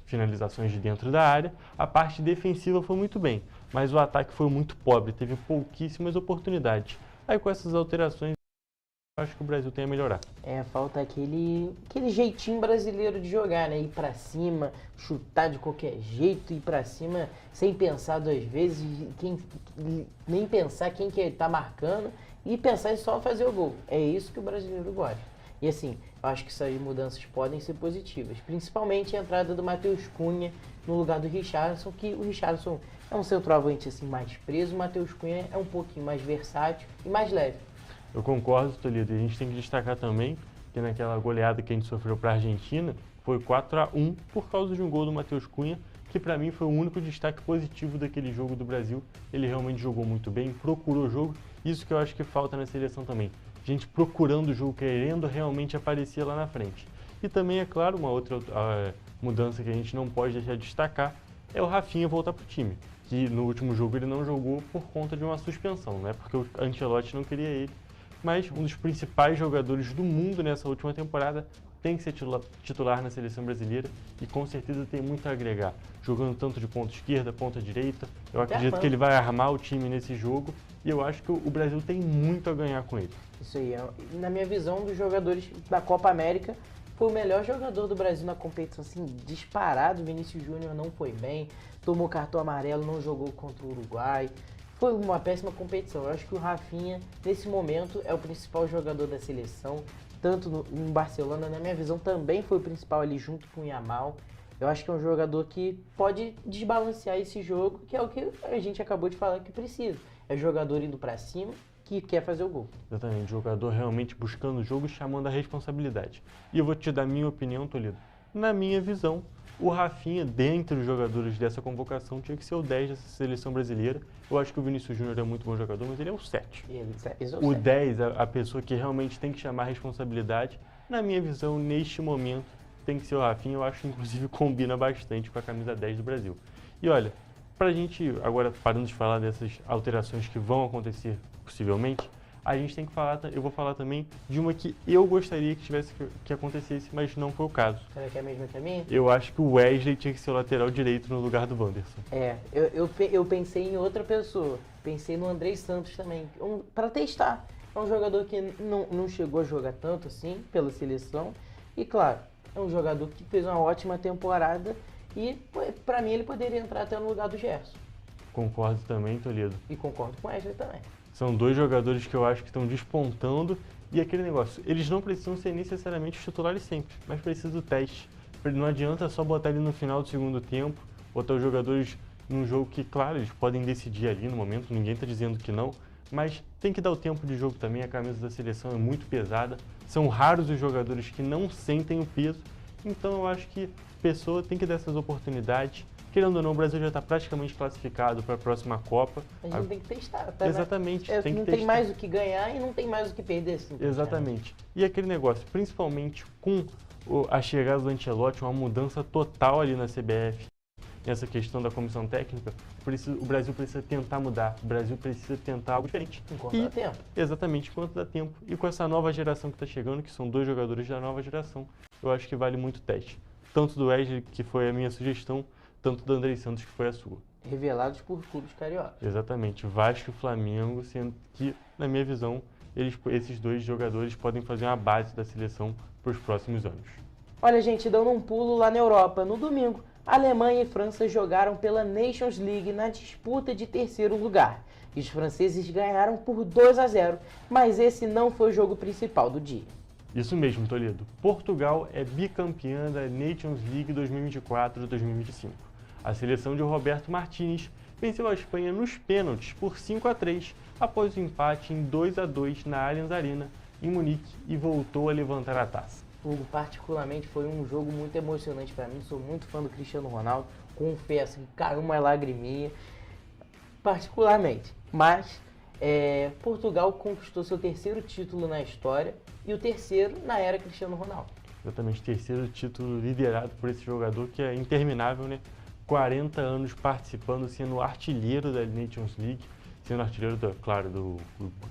finalizações de dentro da área. A parte defensiva foi muito bem, mas o ataque foi muito pobre, teve pouquíssimas oportunidades. Aí com essas alterações, eu acho que o Brasil tem a melhorar. Falta aquele jeitinho brasileiro de jogar, né? Ir pra cima, chutar de qualquer jeito, ir pra cima sem pensar 2 vezes, nem pensar quem que tá marcando e pensar em só fazer o gol. É isso que o brasileiro gosta. E assim, eu acho que essas mudanças podem ser positivas, principalmente a entrada do Matheus Cunha no lugar do Richarlison, que o Richarlison é um centroavante assim, mais preso, o Matheus Cunha é um pouquinho mais versátil e mais leve. Eu concordo, Toledo, e a gente tem que destacar também que naquela goleada que a gente sofreu para a Argentina, foi 4x1 por causa de um gol do Matheus Cunha, que para mim foi o único destaque positivo daquele jogo do Brasil. Ele realmente jogou muito bem, procurou o jogo, isso que eu acho que falta na seleção também. Gente procurando o jogo, querendo realmente aparecer lá na frente. E também, é claro, uma outra mudança que a gente não pode deixar de destacar é o Rafinha voltar para o time, que no último jogo ele não jogou por conta de uma suspensão, não é porque o Ancelotti não queria ele, mas um dos principais jogadores do mundo nessa última temporada tem que ser titular na seleção brasileira e com certeza tem muito a agregar, jogando tanto de ponta esquerda, ponta direita. Eu acredito que ele vai armar o time nesse jogo e eu acho que o Brasil tem muito a ganhar com ele. Isso aí, na minha visão, dos jogadores da Copa América, foi o melhor jogador do Brasil na competição, assim, disparado. Vinícius Júnior não foi bem, tomou cartão amarelo, não jogou contra o Uruguai. Foi uma péssima competição. Eu acho que o Rafinha, nesse momento, é o principal jogador da seleção, tanto em Barcelona, na minha visão, também foi o principal ali junto com o Yamal. Eu acho que é um jogador que pode desbalancear esse jogo, que é o que a gente acabou de falar que precisa. É jogador indo pra cima, que quer fazer o gol. Exatamente, jogador realmente buscando o jogo e chamando a responsabilidade. E eu vou te dar minha opinião, Toledo. Na minha visão, o Rafinha, dentre os jogadores dessa convocação, tinha que ser o 10 dessa seleção brasileira. Eu acho que o Vinícius Júnior é muito bom jogador, mas ele é o 7. O 10, a pessoa que realmente tem que chamar a responsabilidade, Na minha visão, neste momento, tem que ser o Rafinha. Eu acho que, inclusive, combina bastante com a camisa 10 do Brasil. E olha, pra gente, agora parando de falar dessas alterações que vão acontecer possivelmente, a gente tem que falar, eu vou falar também de uma que eu gostaria que tivesse que acontecesse, mas não foi o caso. Será que é a mesma que a minha? Eu acho que o Wesley tinha que ser o lateral direito no lugar do Wanderson. Eu pensei em outra pessoa. Pensei no Andrei Santos também, para testar. É um jogador que não chegou a jogar tanto assim pela seleção. E claro, é um jogador que fez uma ótima temporada e para mim ele poderia entrar até no lugar do Gerson. Concordo também, Toledo. E concordo com o Wesley também. São dois jogadores que eu acho que estão despontando. E aquele negócio, eles não precisam ser necessariamente os titulares sempre, mas precisa do teste. Não adianta só botar ele no final do segundo tempo, botar os jogadores num jogo que, claro, eles podem decidir ali no momento, ninguém está dizendo que não, mas tem que dar o tempo de jogo também. A camisa da seleção é muito pesada, são raros os jogadores que não sentem o peso, então eu acho que a pessoa tem que dar essas oportunidades. Querendo ou não, o Brasil já está praticamente classificado para a próxima Copa. A gente tem que testar. Tá, exatamente. Tem que não tem mais o que ganhar e não tem mais o que perder. Assim, exatamente. E aquele negócio, principalmente com a chegada do Ancelotti, uma mudança total ali na CBF, nessa questão da comissão técnica, o Brasil precisa tentar mudar. O Brasil precisa tentar algo diferente. Enquanto dá tempo. Exatamente, enquanto dá tempo. E com essa nova geração que está chegando, que são dois jogadores da nova geração, eu acho que vale muito teste. Tanto do Wesley, que foi a minha sugestão, tanto do Andrei Santos, que foi a sua. Revelados por clubes cariocas. Exatamente. Vasco e Flamengo, sendo que, na minha visão, esses dois jogadores podem fazer uma base da seleção para os próximos anos. Olha, gente, dando um pulo lá na Europa. No domingo, Alemanha e França jogaram pela Nations League na disputa de terceiro lugar. E os franceses ganharam por 2-0, mas esse não foi o jogo principal do dia. Isso mesmo, Toledo. Portugal é bicampeã da Nations League 2024-2025. A seleção de Roberto Martínez venceu a Espanha nos pênaltis por 5-3, após o empate em 2-2 na Allianz Arena, em Munique, e voltou a levantar a taça. Hugo, particularmente foi um jogo muito emocionante para mim. Sou muito fã do Cristiano Ronaldo. Confesso que caiu uma lagriminha, particularmente. Mas Portugal conquistou seu terceiro título na história e o terceiro na era Cristiano Ronaldo. Exatamente, terceiro título liderado por esse jogador que é interminável, né? 40 anos participando, sendo artilheiro da Nations League, sendo artilheiro,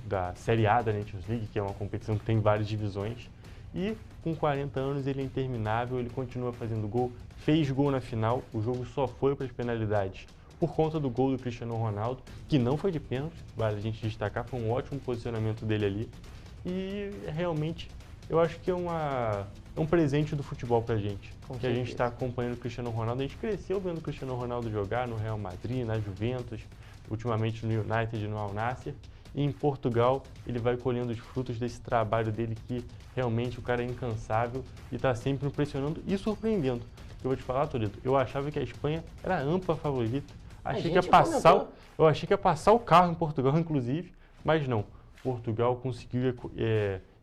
da Série A da Nations League, que é uma competição que tem várias divisões. E com 40 anos ele é interminável, ele continua fazendo gol, fez gol na final, o jogo só foi para as penalidades por conta do gol do Cristiano Ronaldo, que não foi de pênalti, vale a gente destacar, foi um ótimo posicionamento dele ali. E realmente eu acho que é um presente do futebol pra gente, que a gente está acompanhando o Cristiano Ronaldo. A gente cresceu vendo o Cristiano Ronaldo jogar no Real Madrid, na Juventus, ultimamente no United e no Al Nassr. E em Portugal ele vai colhendo os frutos desse trabalho dele, que realmente o cara é incansável e está sempre impressionando e surpreendendo. Eu vou te falar, Toledo, eu achava que a Espanha era a ampla favorita. Achei que ia passar o carro em Portugal, inclusive, mas não. Portugal conseguiu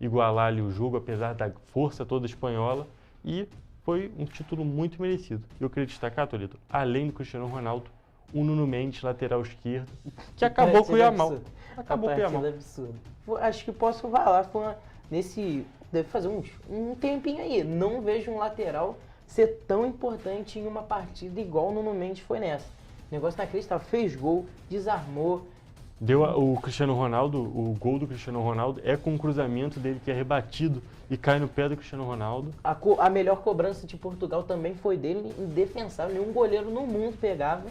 igualar ali o jogo, apesar da força toda espanhola, e foi um título muito merecido. Eu queria destacar, Toledo, além do Cristiano Ronaldo, o Nuno Mendes, lateral esquerdo, que acabou com o Yamal. Acabou com o Yamal. Acho que posso falar, deve fazer um tempinho aí. Não vejo um lateral ser tão importante em uma partida igual o Nuno Mendes foi nessa. O negócio inacreditável, fez gol, desarmou. O Cristiano Ronaldo, o gol do Cristiano Ronaldo é com um cruzamento dele que é rebatido e cai no pé do Cristiano Ronaldo. A melhor cobrança de Portugal também foi dele, indefensável, nenhum goleiro no mundo pegava.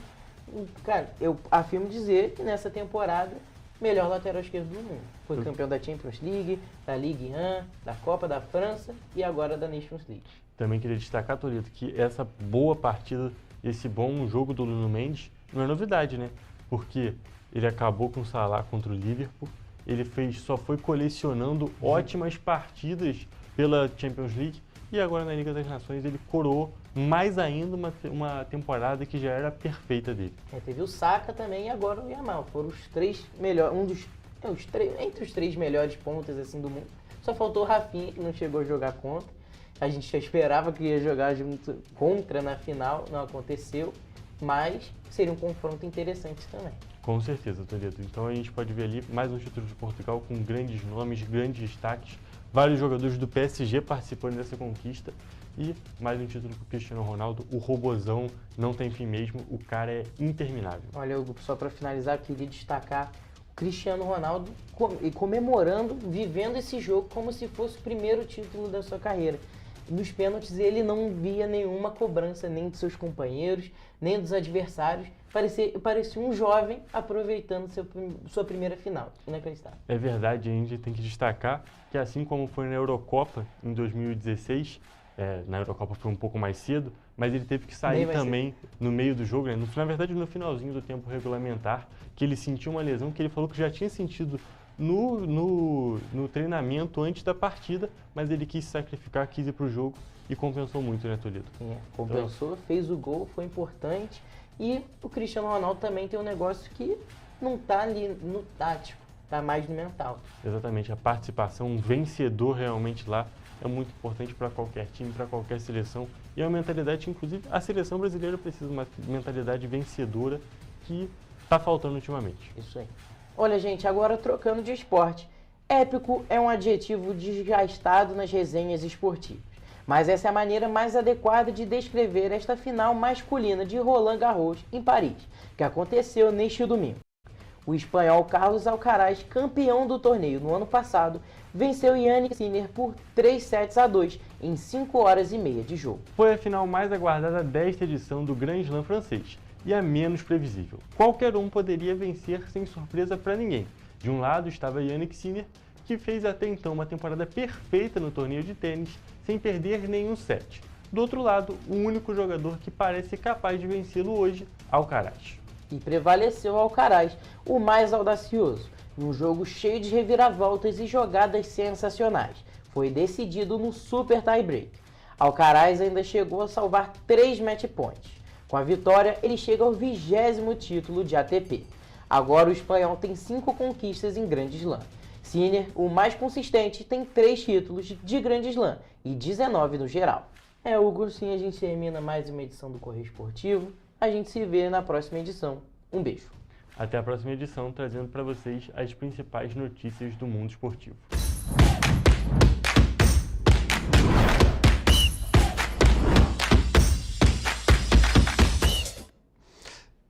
Cara, eu afirmo dizer que nessa temporada, melhor lateral esquerdo do mundo. Foi campeão da Champions League, da Ligue 1, da Copa da França e agora da Nations League. Também queria destacar, Toledo, que essa boa partida, esse bom jogo do Nuno Mendes, não é novidade, né? Porque ele acabou com o Salah contra o Liverpool, ele só foi colecionando ótimas partidas pela Champions League, e agora na Liga das Nações ele coroou mais ainda uma temporada que já era perfeita dele. Teve o Saka também e agora o Yamal. Foram os três melhores, entre os três melhores pontas assim, do mundo. Só faltou o Rafinha, que não chegou a jogar contra. A gente já esperava que ia jogar junto contra na final, não aconteceu. Mas seria um confronto interessante também. Com certeza, Toledo. Então a gente pode ver ali mais um título de Portugal com grandes nomes, grandes destaques, vários jogadores do PSG participando dessa conquista. E mais um título para o Cristiano Ronaldo, o robozão não tem fim mesmo, o cara é interminável. Olha, Hugo, só para finalizar, eu queria destacar o Cristiano Ronaldo comemorando, vivendo esse jogo como se fosse o primeiro título da sua carreira. Nos pênaltis ele não via nenhuma cobrança nem de seus companheiros, nem dos adversários. Parecia um jovem aproveitando sua primeira final. Inacreditável. É verdade, a gente tem que destacar que assim como foi na Eurocopa em 2016, na Eurocopa foi um pouco mais cedo, mas ele teve que sair também no meio do jogo, né? Na verdade no finalzinho do tempo regulamentar, que ele sentiu uma lesão que ele falou que já tinha sentido no treinamento antes da partida, mas ele quis se sacrificar, quis ir para o jogo e compensou muito, né, Toledo? Compensou, fez o gol, foi importante. E o Cristiano Ronaldo também tem um negócio que não está ali no tático, está mais no mental. Exatamente, a participação, um vencedor realmente lá é muito importante para qualquer time, para qualquer seleção. E é uma mentalidade, inclusive, a seleção brasileira precisa de uma mentalidade vencedora que está faltando ultimamente. Isso aí. Olha, gente, agora trocando de esporte. Épico é um adjetivo desgastado nas resenhas esportivas. Mas essa é a maneira mais adequada de descrever esta final masculina de Roland Garros em Paris, que aconteceu neste domingo. O espanhol Carlos Alcaraz, campeão do torneio no ano passado, venceu Jannik Sinner por 3-2 em 5 horas e meia de jogo. Foi a final mais aguardada desta edição do Grand Slam francês e a menos previsível. Qualquer um poderia vencer sem surpresa para ninguém. De um lado estava Jannik Sinner, que fez até então uma temporada perfeita no torneio de tênis, sem perder nenhum set. Do outro lado, o único jogador que parece capaz de vencê-lo hoje, Alcaraz. E prevaleceu Alcaraz, o mais audacioso, em um jogo cheio de reviravoltas e jogadas sensacionais. Foi decidido no super tie-break. Alcaraz ainda chegou a salvar 3 match points. Com a vitória, ele chega ao 20º título de ATP. Agora o espanhol tem 5 conquistas em Grand Slam. Sinner, o mais consistente, tem 3 títulos de Grand Slam e 19 no geral. Hugo, sim, a gente termina mais uma edição do Correio Esportivo. A gente se vê na próxima edição. Um beijo. Até a próxima edição, trazendo para vocês as principais notícias do mundo esportivo.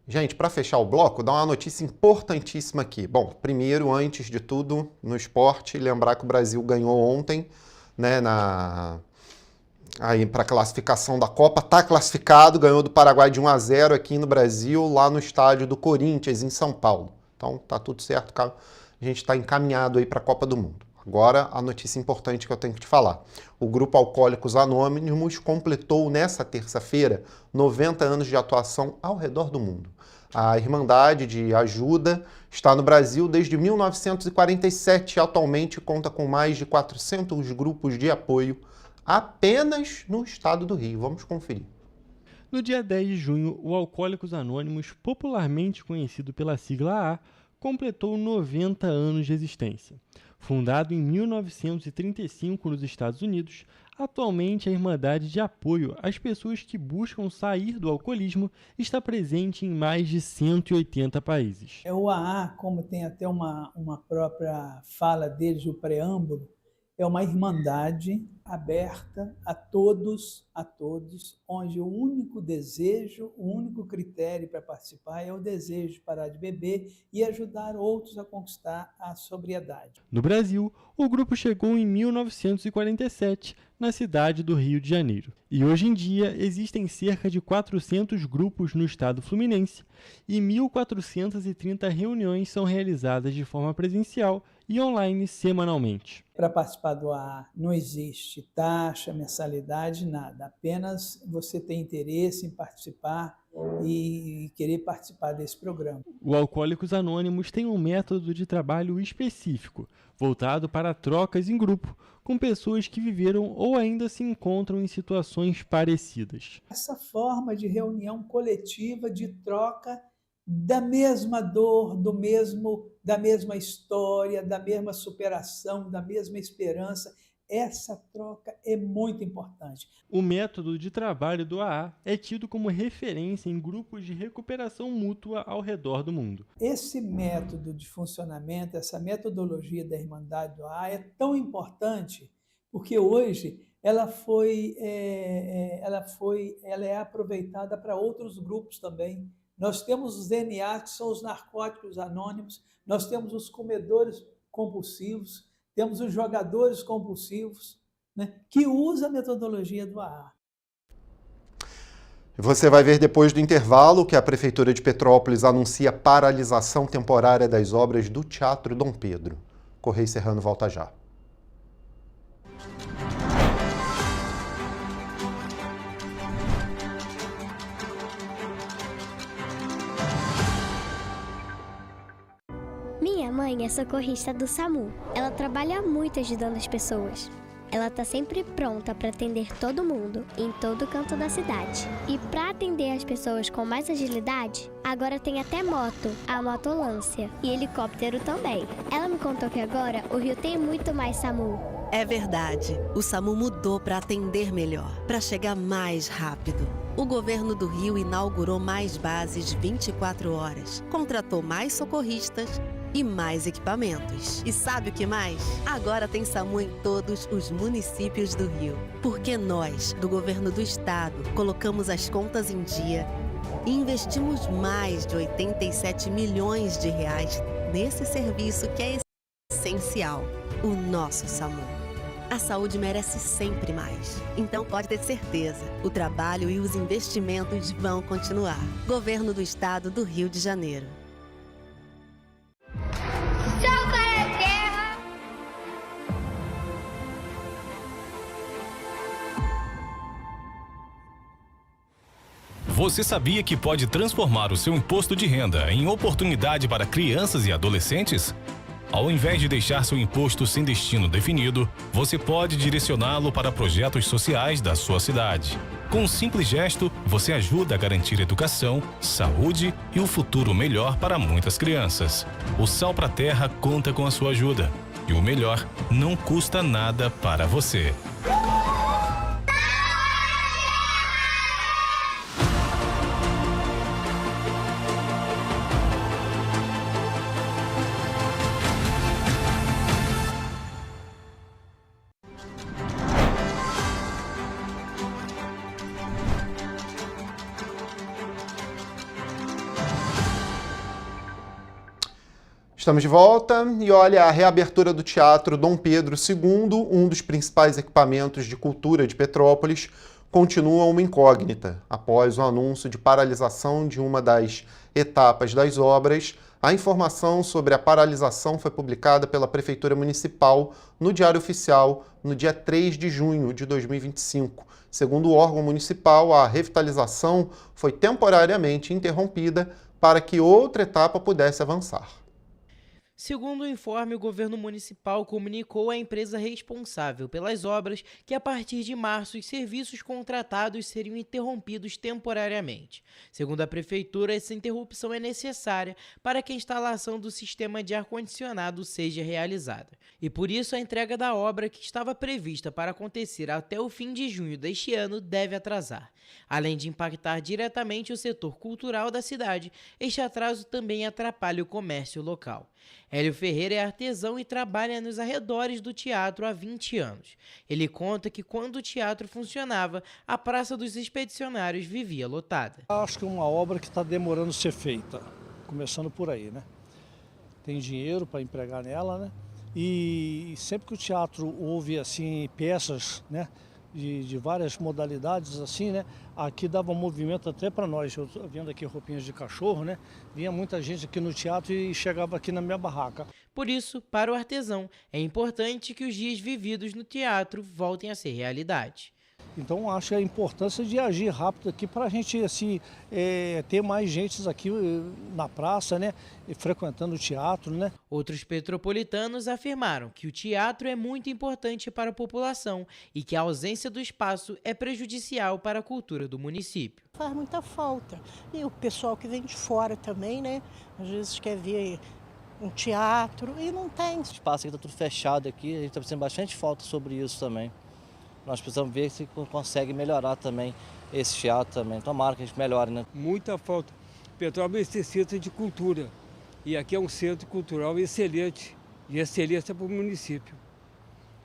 Gente, para fechar o bloco, dá uma notícia importantíssima aqui. Bom, primeiro, antes de tudo, no esporte, lembrar que o Brasil ganhou ontem, né, aí para a classificação da Copa, está classificado, ganhou do Paraguai de 1-0 aqui no Brasil, lá no estádio do Corinthians, em São Paulo. Então, tá tudo certo, a gente está encaminhado aí para a Copa do Mundo. Agora, a notícia importante que eu tenho que te falar. O Grupo Alcoólicos Anônimos completou nessa terça-feira 90 anos de atuação ao redor do mundo. A Irmandade de Ajuda está no Brasil desde 1947 e atualmente conta com mais de 400 grupos de apoio apenas no estado do Rio. Vamos conferir. No dia 10 de junho, o Alcoólicos Anônimos, popularmente conhecido pela sigla A, completou 90 anos de existência. Fundado em 1935 nos Estados Unidos, atualmente a Irmandade de Apoio às Pessoas que Buscam Sair do Alcoolismo está presente em mais de 180 países. O AA, como tem até uma própria fala deles, o preâmbulo, é uma irmandade aberta a todos, onde o único desejo, o único critério para participar é o desejo de parar de beber e ajudar outros a conquistar a sobriedade. No Brasil, o grupo chegou em 1947, na cidade do Rio de Janeiro. E hoje em dia existem cerca de 400 grupos no estado fluminense e 1.430 reuniões são realizadas de forma presencial e online semanalmente. Para participar do AA não existe taxa, mensalidade, nada. Apenas você tem interesse em participar e querer participar desse programa. O Alcoólicos Anônimos tem um método de trabalho específico, voltado para trocas em grupo, com pessoas que viveram ou ainda se encontram em situações parecidas. Essa forma de reunião coletiva, de troca da mesma dor, da mesma história, da mesma superação, da mesma esperança, Essa troca é muito importante. O método de trabalho do AA é tido como referência em grupos de recuperação mútua ao redor do mundo. Esse método de funcionamento, essa metodologia da Irmandade do AA é tão importante porque hoje ela é aproveitada para outros grupos também. Nós temos os NA, que são os narcóticos anônimos, nós temos os comedores compulsivos, temos os jogadores compulsivos, né, que usam a metodologia do AA. Você vai ver depois do intervalo que a Prefeitura de Petrópolis anuncia paralisação temporária das obras do Teatro Dom Pedro. Correio Serrano volta já. Minha mãe é socorrista do SAMU. Ela trabalha muito ajudando as pessoas. Ela tá sempre pronta para atender todo mundo, em todo canto da cidade. E para atender as pessoas com mais agilidade, agora tem até moto, a motolância, e helicóptero também. Ela me contou que agora o Rio tem muito mais SAMU. É verdade. O SAMU mudou para atender melhor, para chegar mais rápido. O governo do Rio inaugurou mais bases 24 horas, contratou mais socorristas e mais equipamentos. E sabe o que mais? Agora tem SAMU em todos os municípios do Rio. Porque nós, do governo do estado, colocamos as contas em dia e investimos mais de 87 milhões de reais nesse serviço que é essencial, o nosso SAMU. A saúde merece sempre mais. Então pode ter certeza, o trabalho e os investimentos vão continuar. Governo do Estado do Rio de Janeiro. Você sabia que pode transformar o seu imposto de renda em oportunidade para crianças e adolescentes? Ao invés de deixar seu imposto sem destino definido, você pode direcioná-lo para projetos sociais da sua cidade. Com um simples gesto, você ajuda a garantir educação, saúde e um futuro melhor para muitas crianças. O Sal pra Terra conta com a sua ajuda. E o melhor, não custa nada para você. Estamos de volta e olha, a reabertura do Teatro Dom Pedro II, um dos principais equipamentos de cultura de Petrópolis, continua uma incógnita. Após o anúncio de paralisação de uma das etapas das obras, a informação sobre a paralisação foi publicada pela Prefeitura Municipal no Diário Oficial no dia 3 de junho de 2025. Segundo o órgão municipal, a revitalização foi temporariamente interrompida para que outra etapa pudesse avançar. Segundo o informe, o governo municipal comunicou à empresa responsável pelas obras que a partir de março os serviços contratados seriam interrompidos temporariamente. Segundo a prefeitura, essa interrupção é necessária para que a instalação do sistema de ar-condicionado seja realizada. E por isso a entrega da obra, que estava prevista para acontecer até o fim de junho deste ano, deve atrasar. Além de impactar diretamente o setor cultural da cidade, este atraso também atrapalha o comércio local. Hélio Ferreira é artesão e trabalha nos arredores do teatro há 20 anos. Ele conta que quando o teatro funcionava, a Praça dos Expedicionários vivia lotada. Acho que é uma obra que está demorando a ser feita, começando por aí, né? Tem dinheiro para empregar nela, né? E sempre que o teatro houve assim peças, né? De várias modalidades, assim, né? Aqui dava movimento até para nós. Eu tô vendo aqui roupinhas de cachorro, né? Vinha muita gente aqui no teatro e chegava aqui na minha barraca. Por isso, para o artesão, é importante que os dias vividos no teatro voltem a ser realidade. Então, acho a importância de agir rápido aqui para a gente assim, ter mais gente aqui na praça, né? Frequentando o teatro, né? Outros petropolitanos afirmaram que o teatro é muito importante para a população e que a ausência do espaço é prejudicial para a cultura do município. Faz muita falta. E o pessoal que vem de fora também, né? Às vezes quer ver um teatro, e não tem. O espaço aqui está tudo fechado aqui, a gente está precisando bastante falta sobre isso também. Nós precisamos ver se consegue melhorar também esse teatro também. Tomara que a gente melhore, né? Muita falta. Petrópolis necessita de cultura. E aqui é um centro cultural excelente, de excelência para o município.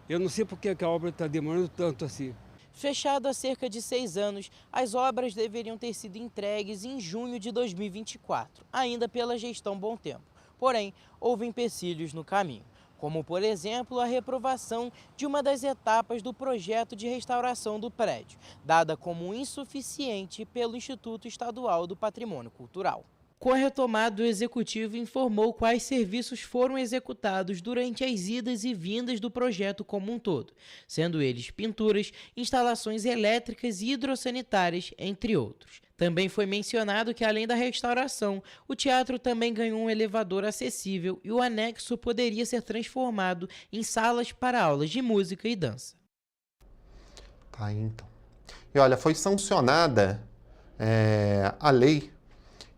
Eu não sei por que a obra está demorando tanto assim. Fechado há cerca de 6 anos, as obras deveriam ter sido entregues em junho de 2024, ainda pela gestão Bom Tempo. Porém, houve empecilhos no caminho, como, por exemplo, a reprovação de uma das etapas do projeto de restauração do prédio, dada como insuficiente pelo Instituto Estadual do Patrimônio Cultural. Com a retomada, o Executivo informou quais serviços foram executados durante as idas e vindas do projeto como um todo, sendo eles pinturas, instalações elétricas e hidrossanitárias, entre outros. Também foi mencionado que, além da restauração, o teatro também ganhou um elevador acessível e o anexo poderia ser transformado em salas para aulas de música e dança. Tá, então. E olha, foi sancionada a lei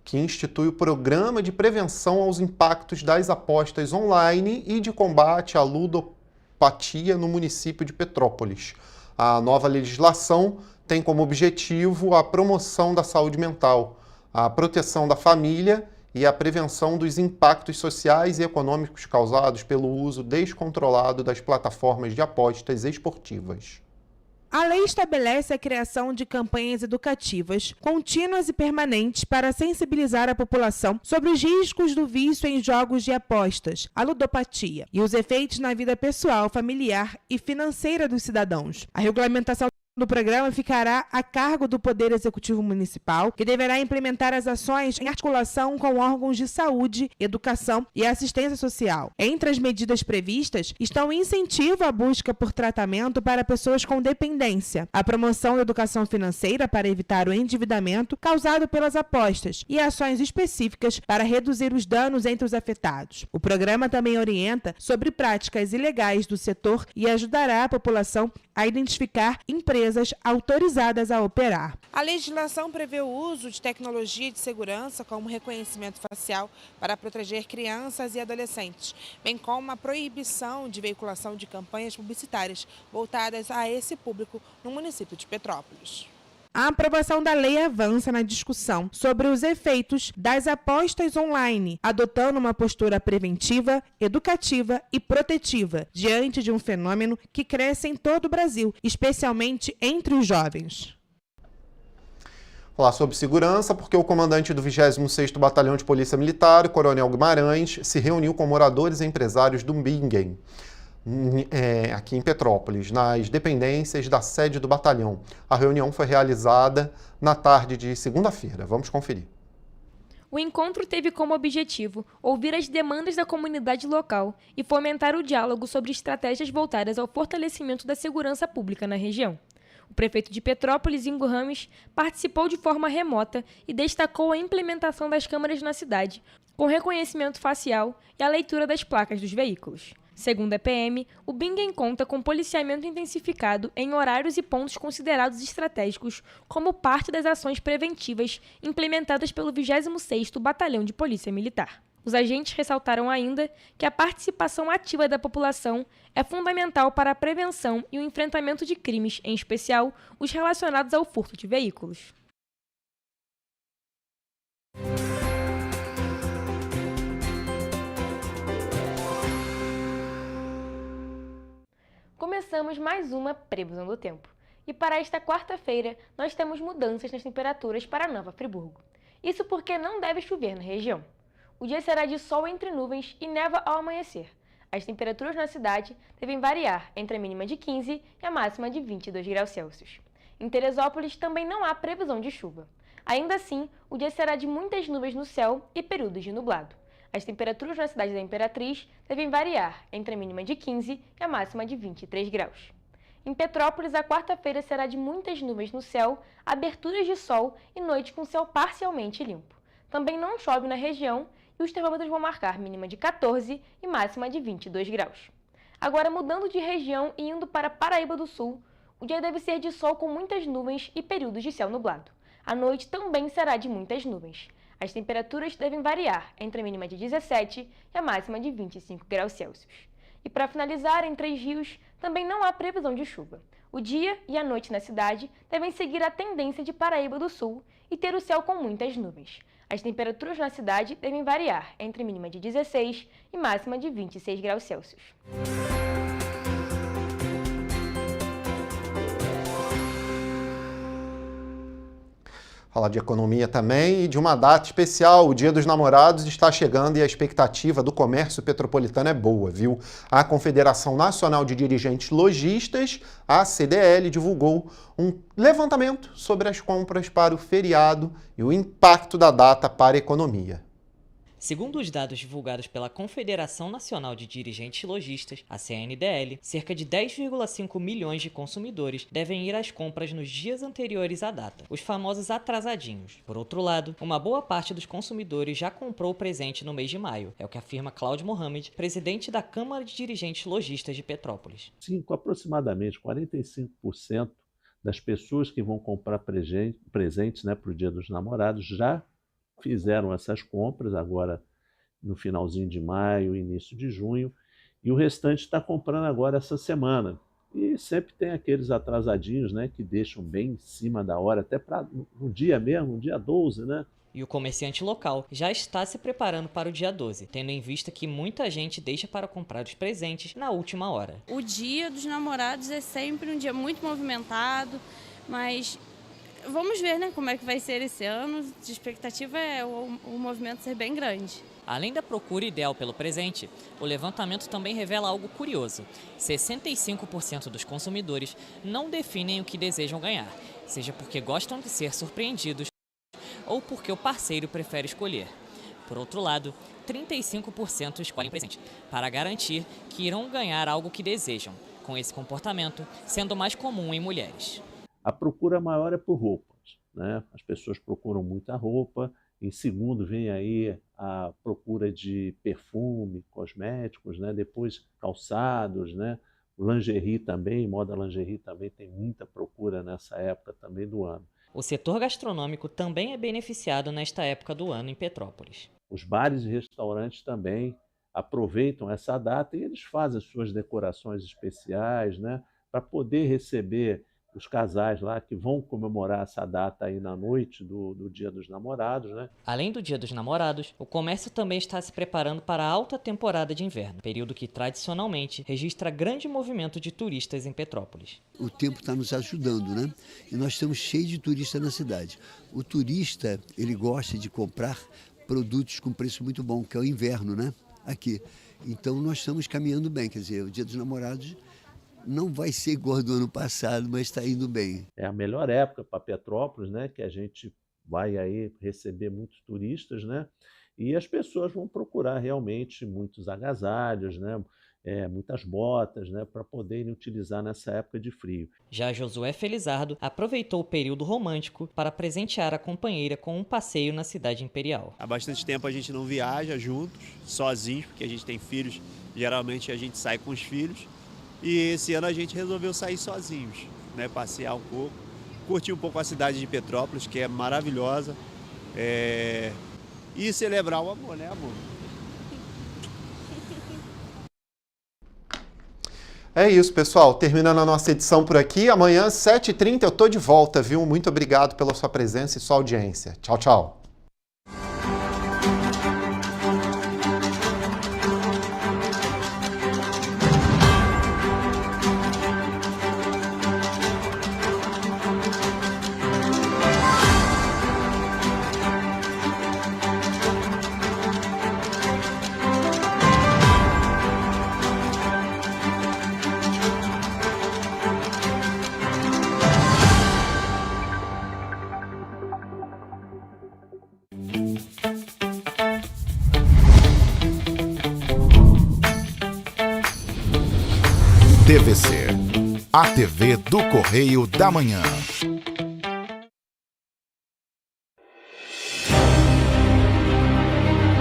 que institui o Programa de Prevenção aos Impactos das Apostas Online e de Combate à Ludopatia no município de Petrópolis. A nova legislação tem como objetivo a promoção da saúde mental, a proteção da família e a prevenção dos impactos sociais e econômicos causados pelo uso descontrolado das plataformas de apostas esportivas. A lei estabelece a criação de campanhas educativas, contínuas e permanentes para sensibilizar a população sobre os riscos do vício em jogos de apostas, a ludopatia, e os efeitos na vida pessoal, familiar e financeira dos cidadãos. A regulamentação do programa ficará a cargo do Poder Executivo Municipal, que deverá implementar as ações em articulação com órgãos de saúde, educação e assistência social. Entre as medidas previstas estão o incentivo à busca por tratamento para pessoas com dependência, a promoção da educação financeira para evitar o endividamento causado pelas apostas e ações específicas para reduzir os danos entre os afetados. O programa também orienta sobre práticas ilegais do setor e ajudará a população a identificar empresas autorizadas a operar. A legislação prevê o uso de tecnologia de segurança, como reconhecimento facial, para proteger crianças e adolescentes, bem como a proibição de veiculação de campanhas publicitárias voltadas a esse público no município de Petrópolis. A aprovação da lei avança na discussão sobre os efeitos das apostas online, adotando uma postura preventiva, educativa e protetiva diante de um fenômeno que cresce em todo o Brasil, especialmente entre os jovens. Falar sobre segurança, porque o comandante do 26º Batalhão de Polícia Militar, o Coronel Guimarães, se reuniu com moradores e empresários do Bingen, aqui em Petrópolis, nas dependências da sede do batalhão. A reunião foi realizada na tarde de segunda-feira. Vamos conferir. O encontro teve como objetivo ouvir as demandas da comunidade local e fomentar o diálogo sobre estratégias voltadas ao fortalecimento da segurança pública na região. O prefeito de Petrópolis, Ingo Rames, participou de forma remota e destacou a implementação das câmeras na cidade, com reconhecimento facial e a leitura das placas dos veículos. Segundo a PM, o Bingen conta com policiamento intensificado em horários e pontos considerados estratégicos como parte das ações preventivas implementadas pelo 26º Batalhão de Polícia Militar. Os agentes ressaltaram ainda que a participação ativa da população é fundamental para a prevenção e o enfrentamento de crimes, em especial os relacionados ao furto de veículos. Começamos mais uma Previsão do Tempo. E para esta quarta-feira, nós temos mudanças nas temperaturas para Nova Friburgo. Isso porque não deve chover na região. O dia será de sol entre nuvens e neva ao amanhecer. As temperaturas na cidade devem variar entre a mínima de 15 e a máxima de 22 graus Celsius. Em Teresópolis também não há previsão de chuva. Ainda assim, o dia será de muitas nuvens no céu e períodos de nublado. As temperaturas na cidade da Imperatriz devem variar entre a mínima de 15 e a máxima de 23 graus. Em Petrópolis, a quarta-feira será de muitas nuvens no céu, aberturas de sol e noite com céu parcialmente limpo. Também não chove na região e os termômetros vão marcar mínima de 14 e máxima de 22 graus. Agora, mudando de região e indo para Paraíba do Sul, o dia deve ser de sol com muitas nuvens e períodos de céu nublado. A noite também será de muitas nuvens. As temperaturas devem variar entre a mínima de 17 e a máxima de 25 graus Celsius. E para finalizar, em Três Rios, também não há previsão de chuva. O dia e a noite na cidade devem seguir a tendência de Paraíba do Sul e ter o céu com muitas nuvens. As temperaturas na cidade devem variar entre mínima de 16 e máxima de 26 graus Celsius. Falar de economia também e de uma data especial. O Dia dos Namorados está chegando e a expectativa do comércio petropolitano é boa, viu? A Confederação Nacional de Dirigentes Lojistas, a CDL, divulgou um levantamento sobre as compras para o feriado e o impacto da data para a economia. Segundo os dados divulgados pela Confederação Nacional de Dirigentes Lojistas, a CNDL, cerca de 10,5 milhões de consumidores devem ir às compras nos dias anteriores à data, os famosos atrasadinhos. Por outro lado, uma boa parte dos consumidores já comprou o presente no mês de maio, é o que afirma Cláudio Mohamed, presidente da Câmara de Dirigentes Lojistas de Petrópolis. Aproximadamente 45% das pessoas que vão comprar presentes, para o Dia dos Namorados já fizeram essas compras agora no finalzinho de maio, início de junho, e o restante está comprando agora essa semana. E sempre tem aqueles atrasadinhos, que deixam bem em cima da hora, até para no dia mesmo, no dia 12, E o comerciante local já está se preparando para o dia 12, tendo em vista que muita gente deixa para comprar os presentes na última hora. O Dia dos Namorados é sempre um dia muito movimentado, mas vamos ver, como é que vai ser esse ano. A expectativa é o movimento ser bem grande. Além da procura ideal pelo presente, o levantamento também revela algo curioso. 65% dos consumidores não definem o que desejam ganhar, seja porque gostam de ser surpreendidos ou porque o parceiro prefere escolher. Por outro lado, 35% escolhem presente, para garantir que irão ganhar algo que desejam, com esse comportamento sendo mais comum em mulheres. A procura maior é por roupas, As pessoas procuram muita roupa. Em segundo vem aí a procura de perfume, cosméticos, Depois calçados, lingerie também, moda lingerie também tem muita procura nessa época também do ano. O setor gastronômico também é beneficiado nesta época do ano em Petrópolis. Os bares e restaurantes também aproveitam essa data e eles fazem as suas decorações especiais, para poder receber os casais lá que vão comemorar essa data aí na noite do Dia dos Namorados, Além do Dia dos Namorados, o comércio também está se preparando para a alta temporada de inverno, período que tradicionalmente registra grande movimento de turistas em Petrópolis. O tempo está nos ajudando, E nós estamos cheios de turistas na cidade. O turista, ele gosta de comprar produtos com preço muito bom, que é o inverno, Aqui. Então nós estamos caminhando bem, quer dizer, o Dia dos Namorados não vai ser igual do ano passado, mas está indo bem. É a melhor época para Petrópolis, que a gente vai aí receber muitos turistas, E as pessoas vão procurar realmente muitos agasalhos, muitas botas, para poderem utilizar nessa época de frio. Já Josué Felizardo aproveitou o período romântico para presentear a companheira com um passeio na cidade imperial. Há bastante tempo a gente não viaja juntos, sozinhos, porque a gente tem filhos, geralmente a gente sai com os filhos. E esse ano a gente resolveu sair sozinhos, passear um pouco, curtir um pouco a cidade de Petrópolis, que é maravilhosa, e celebrar o amor, amor? É isso, pessoal. Terminando a nossa edição por aqui. Amanhã, 7h30, eu tô de volta, viu? Muito obrigado pela sua presença e sua audiência. Tchau, tchau. TVC, a TV do Correio da Manhã.